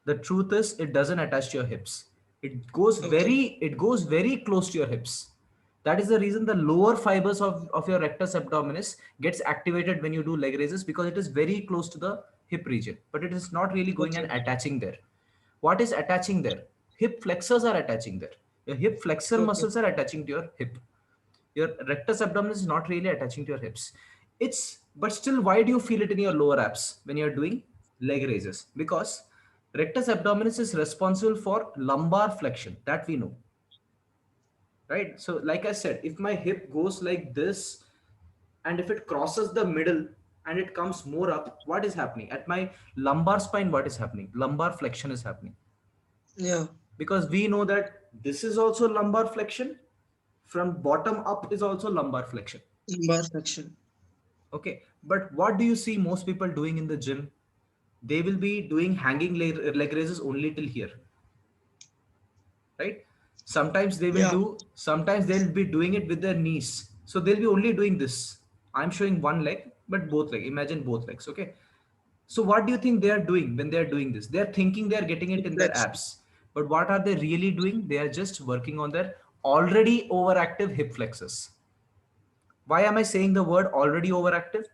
The truth is it doesn't attach to your hips.
Okay.
It goes very close to your hips. That is the reason the lower fibers of your rectus abdominis gets activated when you do leg raises, because it is very close to the hip region, but it is not really going and
Okay.
attaching there. What is attaching there? Hip flexors are attaching there. Your hip flexor
Okay.
muscles are attaching to your hip. Your rectus abdominis is not really attaching to your hips. It's But still, why do you feel it in your lower abs when you're doing leg raises? Because rectus abdominis is responsible for lumbar flexion, that we know, right? So like I said, if my hip goes like this and if it crosses the middle and it comes more up, what is happening at my lumbar spine? What is happening? Lumbar flexion is happening,
Yeah.
because we know that this is also lumbar flexion. From bottom up is also lumbar flexion.
Lumbar flexion.
Okay, but what do you see most people doing in the gym? They will be doing hanging leg raises only till here, right?
Yeah.
Sometimes they'll be doing it with their knees. So they'll be only doing this. I'm showing one leg, but both leg. Imagine both legs, okay? So what do you think they are doing when they are doing this? They are thinking they are getting it
Hip
in their
flexion.
abs. But what are they really doing? They are just working on their already overactive hip flexors. Why am I saying the word already overactive?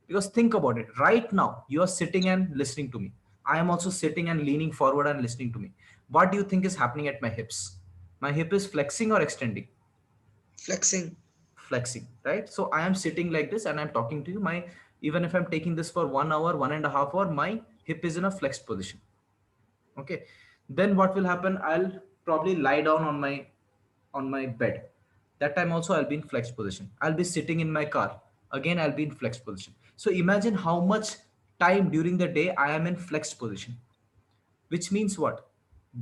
Because think about it. Right now, you are sitting and listening to me. I am also sitting and leaning forward and listening to me. What do you think is happening at my hips? My hip is flexing or extending?
Flexing.
Flexing, right? So I am sitting like this and I'm talking to you. Even if I'm taking this for 1 hour, 1.5 hour, my hip is in a flexed position. Okay, then what will happen? I'll probably lie down on my bed. That time also I'll be in flexed position. I'll be sitting in my car, again I'll be in flexed position. So imagine how much time during the day I am in flexed position. Which means what?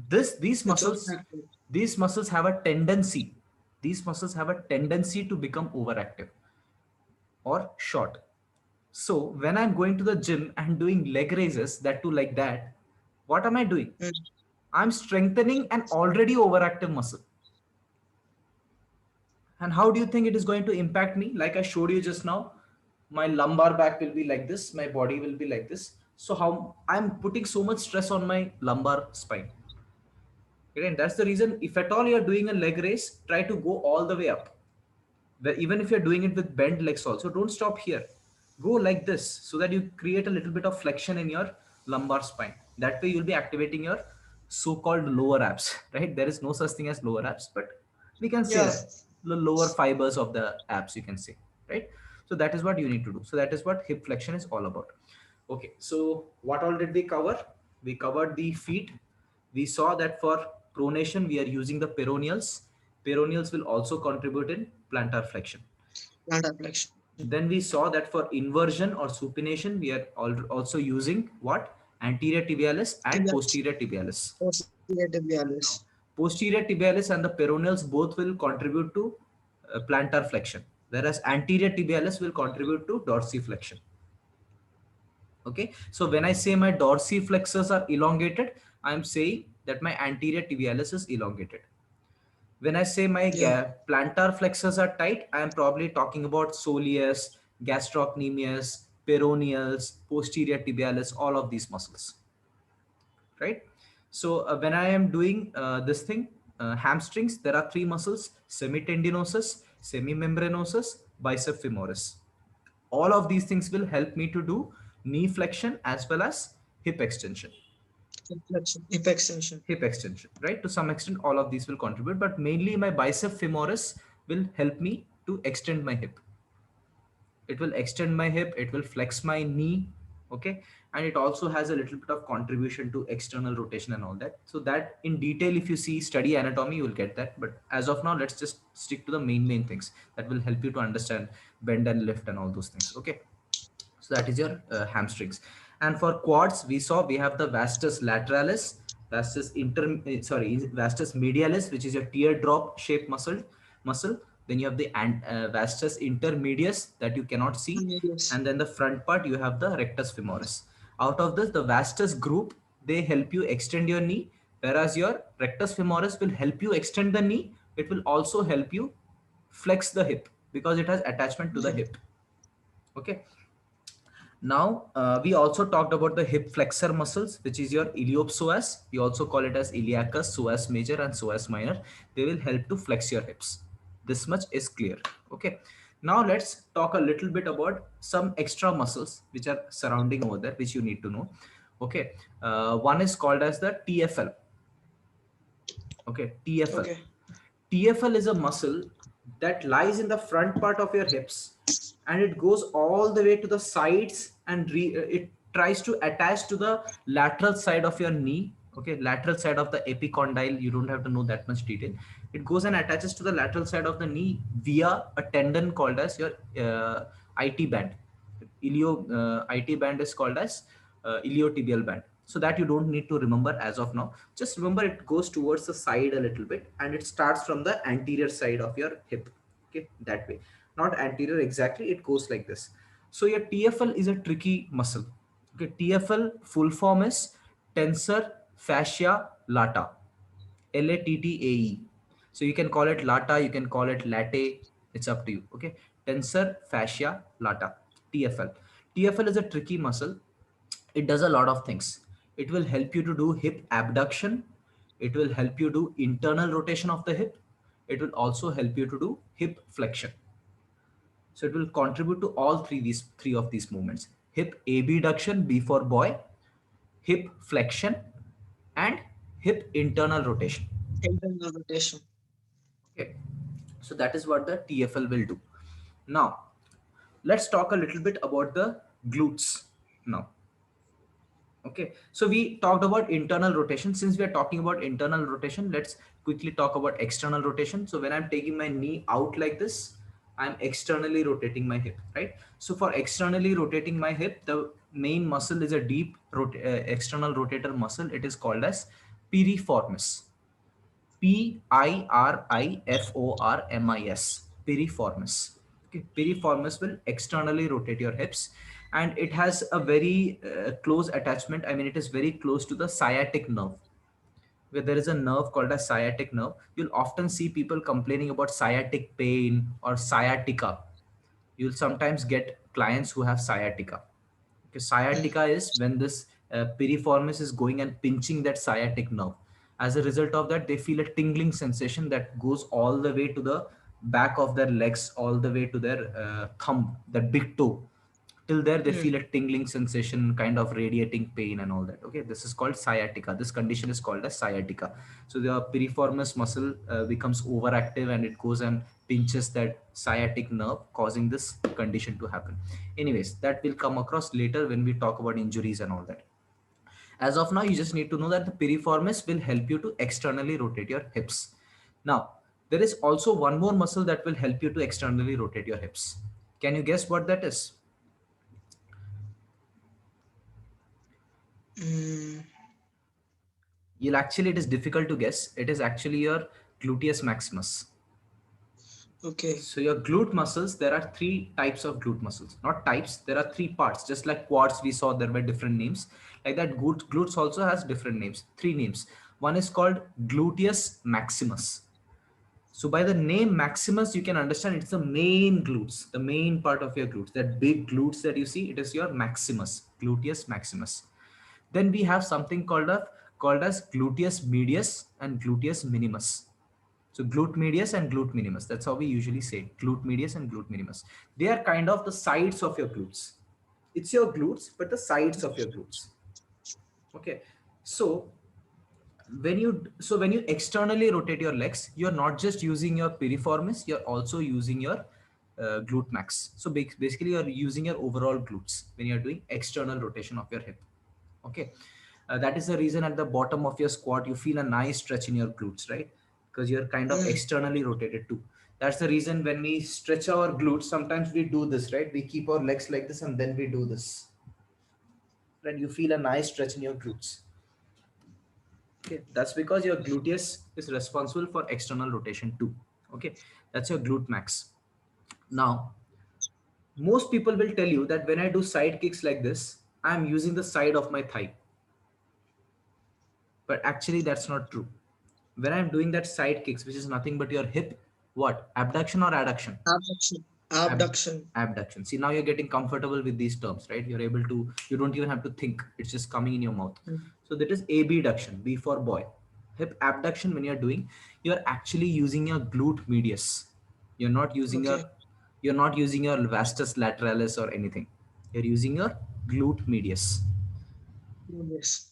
this these
It's all
muscles
active.
these muscles have a tendency these muscles have a tendency to become overactive or short. So when I'm going to the gym and doing leg raises, that too like that, what am I doing?
Mm.
I'm strengthening an already overactive muscle. And how do you think it is going to impact me? Like I showed you just now, my lumbar back will be like this, my body will be like this. So how I'm putting so much stress on my lumbar spine. Again, that's the reason, if at all you're doing a leg raise, try to go all the way up. Even if you're doing it with bent legs also, don't stop here. Go like this so that you create a little bit of flexion in your lumbar spine. That way you'll be activating your so-called lower abs, right? There is no such thing as lower abs, but we can say
Yeah.
that the lower fibers of the abs, you can say, right? So that is what you need to do. So that is what hip flexion is all about. Okay, so what all did we cover? We covered the feet. We saw that for pronation, we are using the peroneals. Peroneals will also contribute in plantar flexion.
Plantar flexion.
Then we saw that for inversion or supination, we are also using what? Anterior tibialis and
Tibialis.
posterior tibialis.
Posterior tibialis.
Posterior tibialis and the peroneals both will contribute to plantar flexion, whereas anterior tibialis will contribute to dorsiflexion. Okay, so when I say my dorsiflexors are elongated, I'm saying that my anterior tibialis is elongated. When I say my
Yeah.
plantar flexors are tight, I am probably talking about soleus, gastrocnemius, peroneals, posterior tibialis, all of these muscles, right? So when I am doing this thing, hamstrings, there are three muscles: semitendinosus, semimembranosus, bicep femoris. All of these things will help me to do knee flexion as well as hip extension.
Flexion, hip extension.
Hip extension, right? To some extent, all of these will contribute, but mainly my bicep femoris will help me to extend my hip. It will extend my hip, it will flex my knee, okay? And it also has a little bit of contribution to external rotation and all that. So that in detail, if you see study anatomy, you will get that. But as of now, let's just stick to the main things that will help you to understand bend and lift and all those things, okay? So that is your hamstrings. And for quads, we saw we have the vastus lateralis, vastus medialis, which is your teardrop shaped muscle. Then you have the vastus intermedius that you cannot see,
Yes.
and then the front part you have the rectus femoris. Out of this, the vastus group, they help you extend your knee, whereas your rectus femoris will help you extend the knee. It will also help you flex the hip because it has attachment to the hip. Okay. Now, we also talked about the hip flexor muscles, which is your iliopsoas. We also call it as iliacus, psoas major and psoas minor. They will help to flex your hips. This much is clear. Okay. Now let's talk a little bit about some extra muscles which are surrounding over there, which you need to know. Okay. One is called as the TFL. Okay. TFL.
Okay.
TFL is a muscle that lies in the front part of your hips, and it goes all the way to the sides, and it tries to attach to the lateral side of your knee. Okay, lateral side of the epicondyle. You don't have to know that much detail. It goes and attaches to the lateral side of the knee via a tendon called as your IT band. IT band is called as iliotibial band. So that you don't need to remember as of now. Just remember it goes towards the side a little bit, and it starts from the anterior side of your hip. Okay, that way. Not anterior exactly, it goes like this. So your TFL is a tricky muscle. Okay, TFL full form is tensor fascia lata. LATTAE. So you can call it lata, you can call it latte. It's up to you. Okay. Tensor fascia lata. TFL. TFL is a tricky muscle. It does a lot of things. It will help you to do hip abduction. It will help you do internal rotation of the hip. It will also help you to do hip flexion. So it will contribute to all three of these movements: hip abduction, B for boy, hip flexion, and hip internal rotation.
Internal rotation.
Okay, so that is what the TFL will do. Now, let's talk a little bit about the glutes now. Okay, so we talked about internal rotation. Since we are talking about internal rotation, let's quickly talk about external rotation. So when I'm taking my knee out like this, I'm externally rotating my hip, right? So for externally rotating my hip, the main muscle is a deep external rotator muscle. It is called as piriformis. Piriformis. Piriformis. Okay. Piriformis will externally rotate your hips, and it has a very close attachment. I mean, it is very close to the sciatic nerve. Where there is a nerve called a sciatic nerve, you'll often see people complaining about sciatic pain or sciatica. You'll sometimes get clients who have sciatica. Okay, sciatica is when this piriformis is going and pinching that sciatic nerve. As a result of that, they feel a tingling sensation that goes all the way to the back of their legs, all the way to their thumb, that big toe. Till there, they
Mm.
feel a tingling sensation, kind of radiating pain and all that. Okay, this is called sciatica. This condition is called as sciatica. So the piriformis muscle becomes overactive, and it goes and pinches that sciatic nerve, causing this condition to happen. Anyways, that will come across later when we talk about injuries and all that. As of now, you just need to know that the piriformis will help you to externally rotate your hips. Now, there is also one more muscle that will help you to externally rotate your hips. Can you guess what that is?
Mm.
You'll actually, it is difficult to guess. It is actually your gluteus maximus.
Okay.
So your glute muscles, there are three types of glute muscles. Not types, there are three parts. Just like quads we saw, there were different names. Like that, glutes also has different names, three names. One is called gluteus maximus. So by the name Maximus, you can understand it's the main glutes, the main part of your glutes. That big glutes that you see, it is your maximus, gluteus maximus. Then we have something called as gluteus medius and gluteus minimus. So glute medius and glute minimus. That's how we usually say it. Glute medius and glute minimus. They are kind of the sides of your glutes. It's your glutes, but the sides of your glutes. Okay. So when you externally rotate your legs, you're not just using your piriformis, you're also using your glute max. So basically you're using your overall glutes when you're doing external rotation of your hip. Okay. That is the reason at the bottom of your squat you feel a nice stretch in your glutes, right? Because you're kind of
Mm.
externally rotated too. That's the reason when we stretch our glutes, sometimes we do this, right? We keep our legs like this and then we do this, right? You feel a nice stretch in your glutes. Okay, that's because your gluteus is responsible for external rotation too. Okay, that's your glute max. Now, most people will tell you that when I do side kicks like this, I'm using the side of my thigh. But actually, that's not true. When I'm doing that side kicks, which is nothing but your hip, what? Abduction or adduction?
Abduction.
Ab-
Abduction.
Abduction. See, now you're getting comfortable with these terms, right? You're able to, you don't even have to think, it's just coming in your mouth.
Mm.
So that is abduction, B for boy. Hip abduction, when you're doing, you're actually using your glute medius. You're not using your,
Okay.
you're not using your vastus lateralis or anything. You're using your glute medius.
Yes.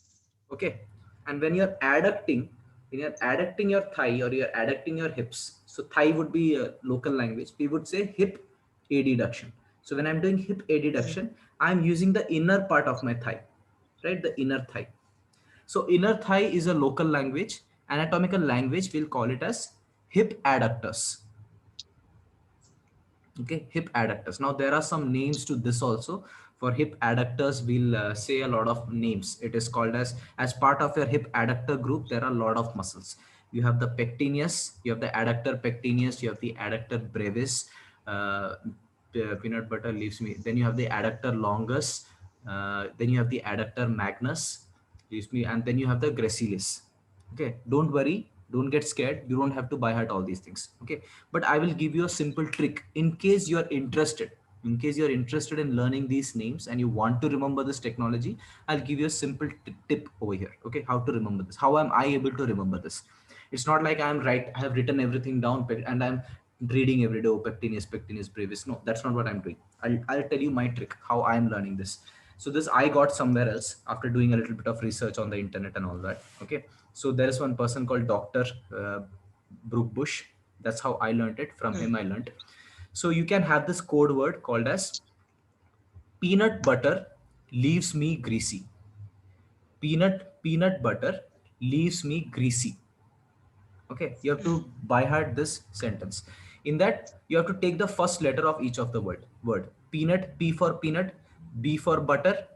Okay. And when you're adducting your thigh or you're adducting your hips, so thigh would be a local language, we would say hip adduction. So when I'm doing hip
Mm.
adduction, I'm using the inner part of my thigh, right? The inner thigh. So inner thigh is a local language. Anatomical language, we'll call it as hip adductors. Okay, hip adductors. Now there are some names to this also. For hip adductors, we'll say a lot of names. It is called as part of your hip adductor group, there are a lot of muscles. You have the pectineus, you have the adductor pectineus, you have the adductor brevis. Peanut butter leaves me. Then you have the adductor longus. Then you have the adductor magnus, leaves me, and then you have the gracilis. Okay, don't worry, don't get scared, you don't have to buy heart all these things. Okay, but I will give you a simple trick in case you are interested. In case you're interested in learning these names and you want to remember this technology, I'll give you a simple tip over here. Okay, how to remember this, how am I able to remember this. It's not like I have written everything down and I'm reading every day, oh, pectineus brevis. No, that's not what I'm doing. I'll tell you my trick how I'm learning this. So this I got somewhere else after doing a little bit of research on the internet and all that. Okay, so there is one person called Dr. Brooke Bush. That's how I learned it. From
Mm.
him I learned. So you can have this code word called as peanut butter leaves me greasy. Peanut butter leaves me greasy. Okay, you have to
Mm.
by heart this sentence. In that you have to take the first letter of each of the word. Peanut, P for peanut, B for butter,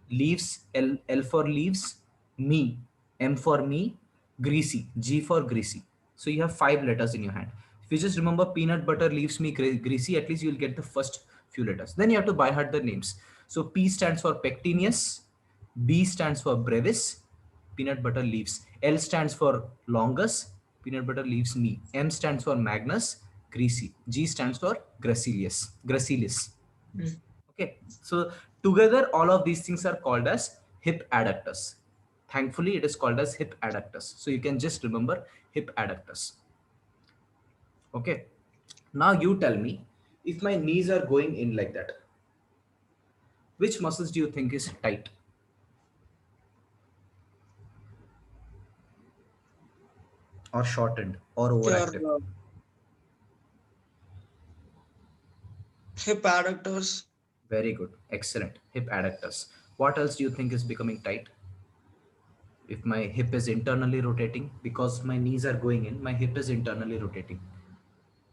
leaves, L for leaves, me, M for me, greasy, G for greasy. So you have 5 letters in your hand. If you just remember peanut butter leaves me greasy, at least you'll get the first few letters. Then you have to by heart the names. So P stands for pectineus, B stands for brevis, peanut butter leaves. L stands for longus, peanut butter leaves me. M stands for magnus, greasy. G stands for gracilis.
Mm.
Okay, so together all of these things are called as hip adductors. Thankfully, it is called as hip adductors. So you can just remember hip adductors. Okay, now you tell me, if my knees are going in like that, which muscles do you think is tight or shortened or
Your
overactive?
hip adductors.
Very good, excellent. Hip adductors. What else do you think is becoming tight? If my hip is internally rotating, because my knees are going in, my hip is internally rotating.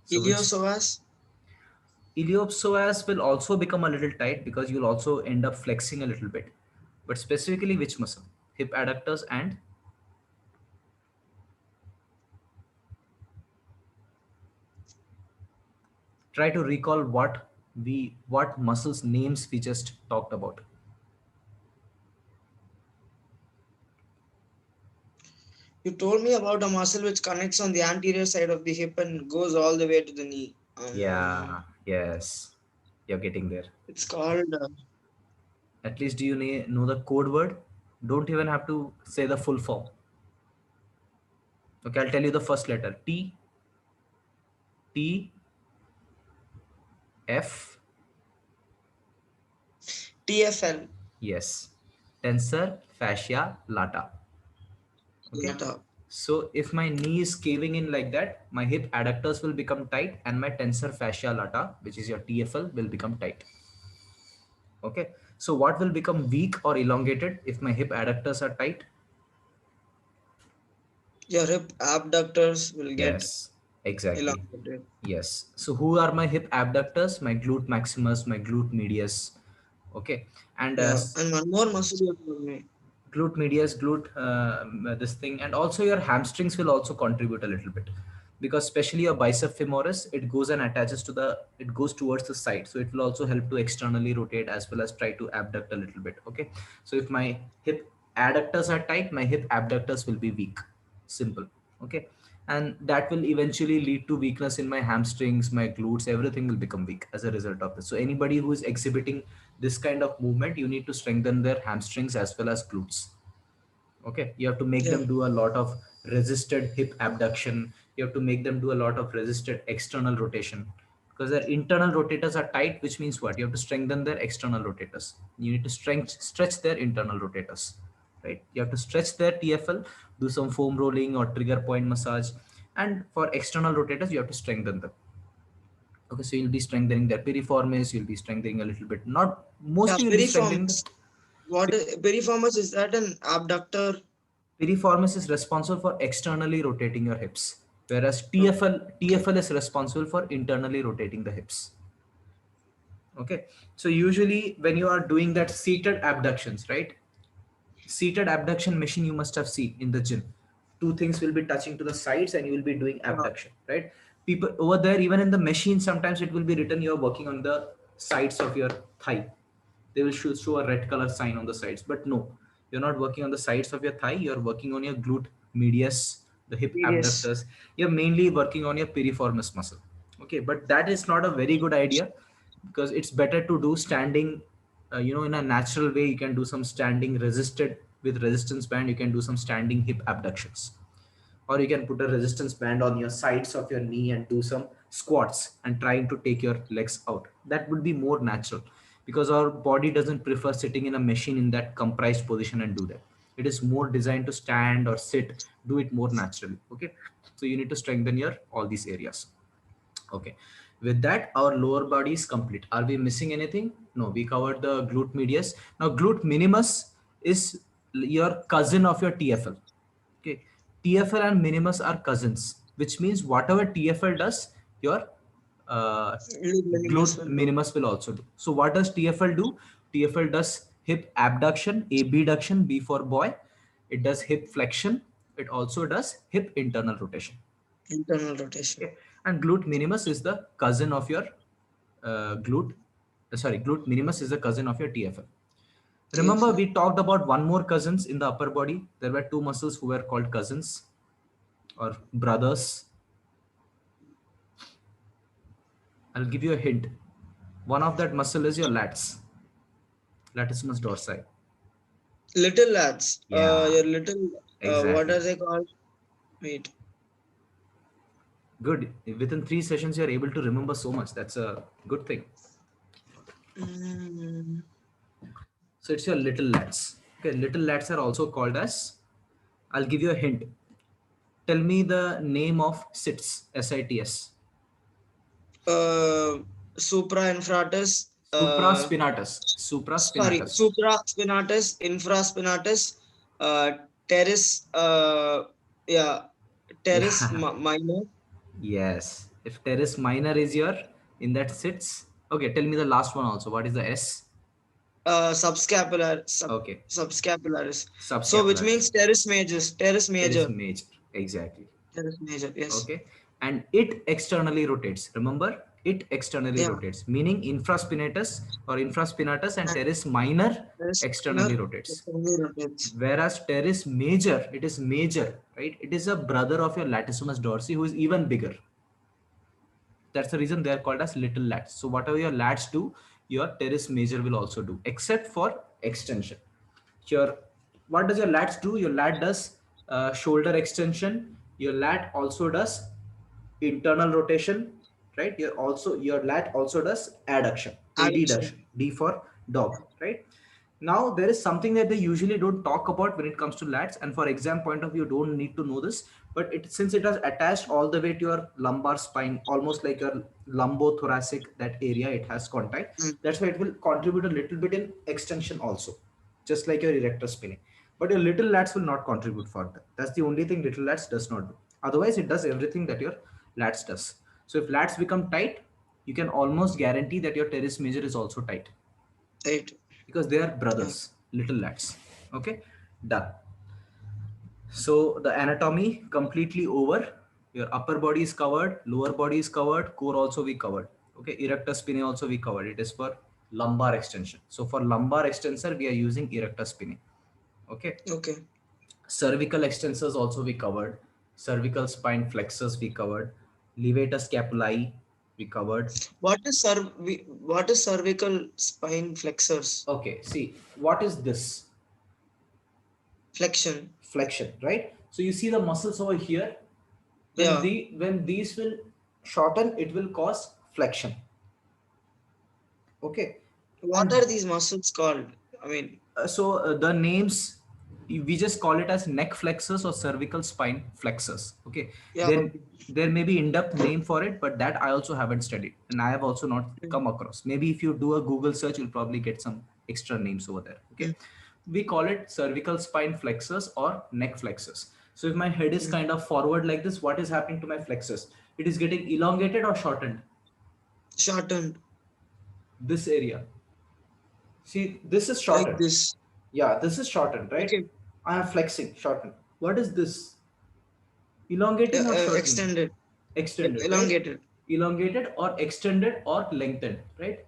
So which
Iliopsoas.
iliopsoas will also become a little tight because you'll also end up flexing a little bit. But specifically which muscle? Hip adductors and try to recall what muscles names we just talked about.
You told me about a muscle which connects on the anterior side of the hip and goes all the way to the knee.
Yeah, yes. You're getting there.
It's called.
At least do you know the code word? Don't even have to say the full form. Okay, I'll tell you the first letter. T F
TFL.
Yes, tensor fascia lata. Okay.
Lata.
So if my knee is caving in like that, my hip adductors will become tight and my tensor fascia lata, which is your TFL, will become tight. Okay. So what will become weak or elongated if my hip adductors are tight?
Your hip abductors will get
Yes, exactly.
elongated.
Yes. So who are my hip abductors? My glute maximus, my glute medius. Okay. And
Yeah, and one more muscle you have told me.
glute medius, glute this thing, and also your hamstrings will also contribute a little bit, because especially your bicep femoris, it goes and attaches to the, it goes towards the side, so it will also help to externally rotate as well as try to abduct a little bit. Okay, so if my hip adductors are tight, my hip abductors will be weak. Simple. Okay, and that will eventually lead to weakness in my hamstrings, my glutes, everything will become weak as a result of this. So anybody who is exhibiting this kind of movement, you need to strengthen their hamstrings as well as glutes. Okay, you have to make
Yeah,
them do a lot of resisted hip abduction, you have to make them do a lot of resisted external rotation, because their internal rotators are tight, which means what, you have to strengthen their external rotators, you need to stretch their internal rotators, right? You have to stretch their TFL, do some foam rolling or trigger point massage, and for external rotators you have to strengthen them. Okay, so you'll be strengthening their piriformis, you'll be strengthening a little bit, not
yeah.
mostly, you'll be strengthening the
Piriformis. Piriformis is that an abductor?
piriformis is responsible for externally rotating your hips, whereas
Okay.
TFL is responsible for internally rotating the hips. Okay, so usually when you are doing that seated abductions, right? Seated abduction machine you must have seen in the gym. Two things will be touching to the sides and you will be doing
Yeah.
abduction, right? People over there, even in the machine, sometimes it will be written you're working on the sides of your thigh. They will show a red color sign on the sides, but no, you're not working on the sides of your thigh, you're working on your glute medius, the hip
Serious.
abductors. You're mainly working on your piriformis muscle. Okay, but that is not a very good idea, because it's better to do standing, in a natural way. You can do some standing resisted with resistance band, you can do some standing hip abductions, or you can put a resistance band on your sides of your knee and do some squats and trying to take your legs out. That would be more natural, because our body doesn't prefer sitting in a machine in that comprised position and do that. It is more designed to stand or sit, do it more naturally. Okay, so you need to strengthen your all these areas. Okay, with that our lower body is complete. Are we missing anything? No, we covered the glute medius. Now glute minimus is your cousin of your TFL. Okay, TFL and minimus are cousins, which means whatever TFL does, your uh,
Minimus
glute
will do.
minimus will also do. So what does TFL do? TFL does hip abduction, abduction, B for boy. It does hip flexion. It also does hip internal rotation.
Internal rotation.
Okay, and glute minimus is the cousin of your glute minimus is the cousin of your TFL. Remember,
TFL.
we talked about one more cousins in the upper body. There were two muscles who were called cousins or brothers. I'll give you a hint. One of that muscle is your lats, latissimus dorsi.
Little lads.
Yeah,
Your little. What are
exactly.
they called? Wait.
Good. Within 3 sessions, you're able to remember so much. That's a good thing.
Mm,
So it's your little lats. Okay, little lats are also called as. I'll give you a hint. Tell me the name of SITS. SITS.
uh, suprainfratus.
Supraspinatus.
Sorry,
Supraspinatus.
supraspinatus, infraspinatus, uh, teres, yeah, teres
Yeah.
minor,
Yes. If teres minor is your in that sits. Okay, tell me the last one also. What is the S? Okay.
subscapularis. So, which
Subscapularis.
means teres major, teres
Teres
major,
major. Exactly.
teres major. Yes.
Okay, and it externally rotates. Remember, it externally
Yeah.
rotates, meaning infraspinatus or infraspinatus and
And
teres minor
teres minor,
externally rotates,
externally rotates.
whereas teres major, it is major, right? It is a brother of your latissimus dorsi who is even bigger. That's the reason they are called as little lats. So whatever your lats do, your teres major will also do, except for extension. Your what does your lats do? Your lat does shoulder extension. Your lat also does internal rotation, right? Your lat also does adduction,
Adduction.
adduction. D for dog, right? Now there is something that they usually don't talk about when it comes to lats, and for exam point of view, you don't need to know this, but it since it has attached all the way to your lumbar spine, almost like your lumbothoracic, that area it has contact.
Mm.
That's why it will contribute a little bit in extension also, just like your erector spinae. But your little lats will not contribute for that. That's the only thing little lats does not do. Otherwise, it does everything that your lats does. So if lats become tight, you can almost guarantee that your teres major is also tight
Right.
because they are
Yeah.
brothers, little lads. Okay, done. So the anatomy completely over. Your upper body is covered, lower body is covered, core also we covered. Okay, erector spinae also we covered. It is for lumbar extension. So for lumbar extensor, we are using erector spinae. Okay,
Okay.
cervical extensors also we covered. Cervical spine flexors we covered. Levator scapulae we covered.
What is cervical spine flexors?
Okay, see what is this?
Flexion.
Flexion, right? So you see the muscles over here.
Yeah.
When these will shorten, it will cause flexion. Okay,
What
and
are these muscles called? I mean,
the names, we just call it as neck flexors or cervical spine flexors. Okay,
yeah.
there
Okay.
there may be in-depth name for it, but that I also haven't studied, and I have also not
Mm,
come across. Maybe if you do a Google search, you'll probably get some extra names over there.
mm,
Okay, we call it cervical spine flexors or neck flexors. So if my head is
mm.
kind of forward like this, what is happening to my flexors? It is getting elongated or shortened.
Shortened
This area, see, this is
like
shortened.
this.
Yeah, this is shortened, right?
Okay.
I am flexing, shortened. What is this? Elongating or shortening?
Extended.
Extended, right?
Elongated.
Elongated or extended or lengthened, right?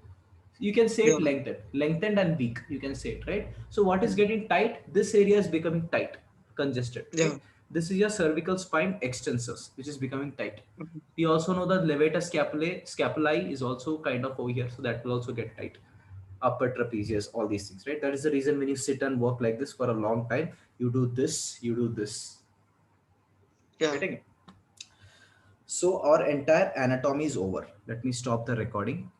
You can say
Yeah.
it lengthened and weak. You can say it, right? So what is
Mm,
getting tight? This area is becoming tight, congested,
yeah.
right? This is your cervical spine extensors, which is becoming tight.
Mhm.
We also know that levator scapulae is also kind of over here, so that will also get tight. Upper trapezius, all these things, right? That is the reason when you sit and work like this for a long time, you do this.
Yeah.
Getting it? So our entire anatomy is over. Let me stop the recording.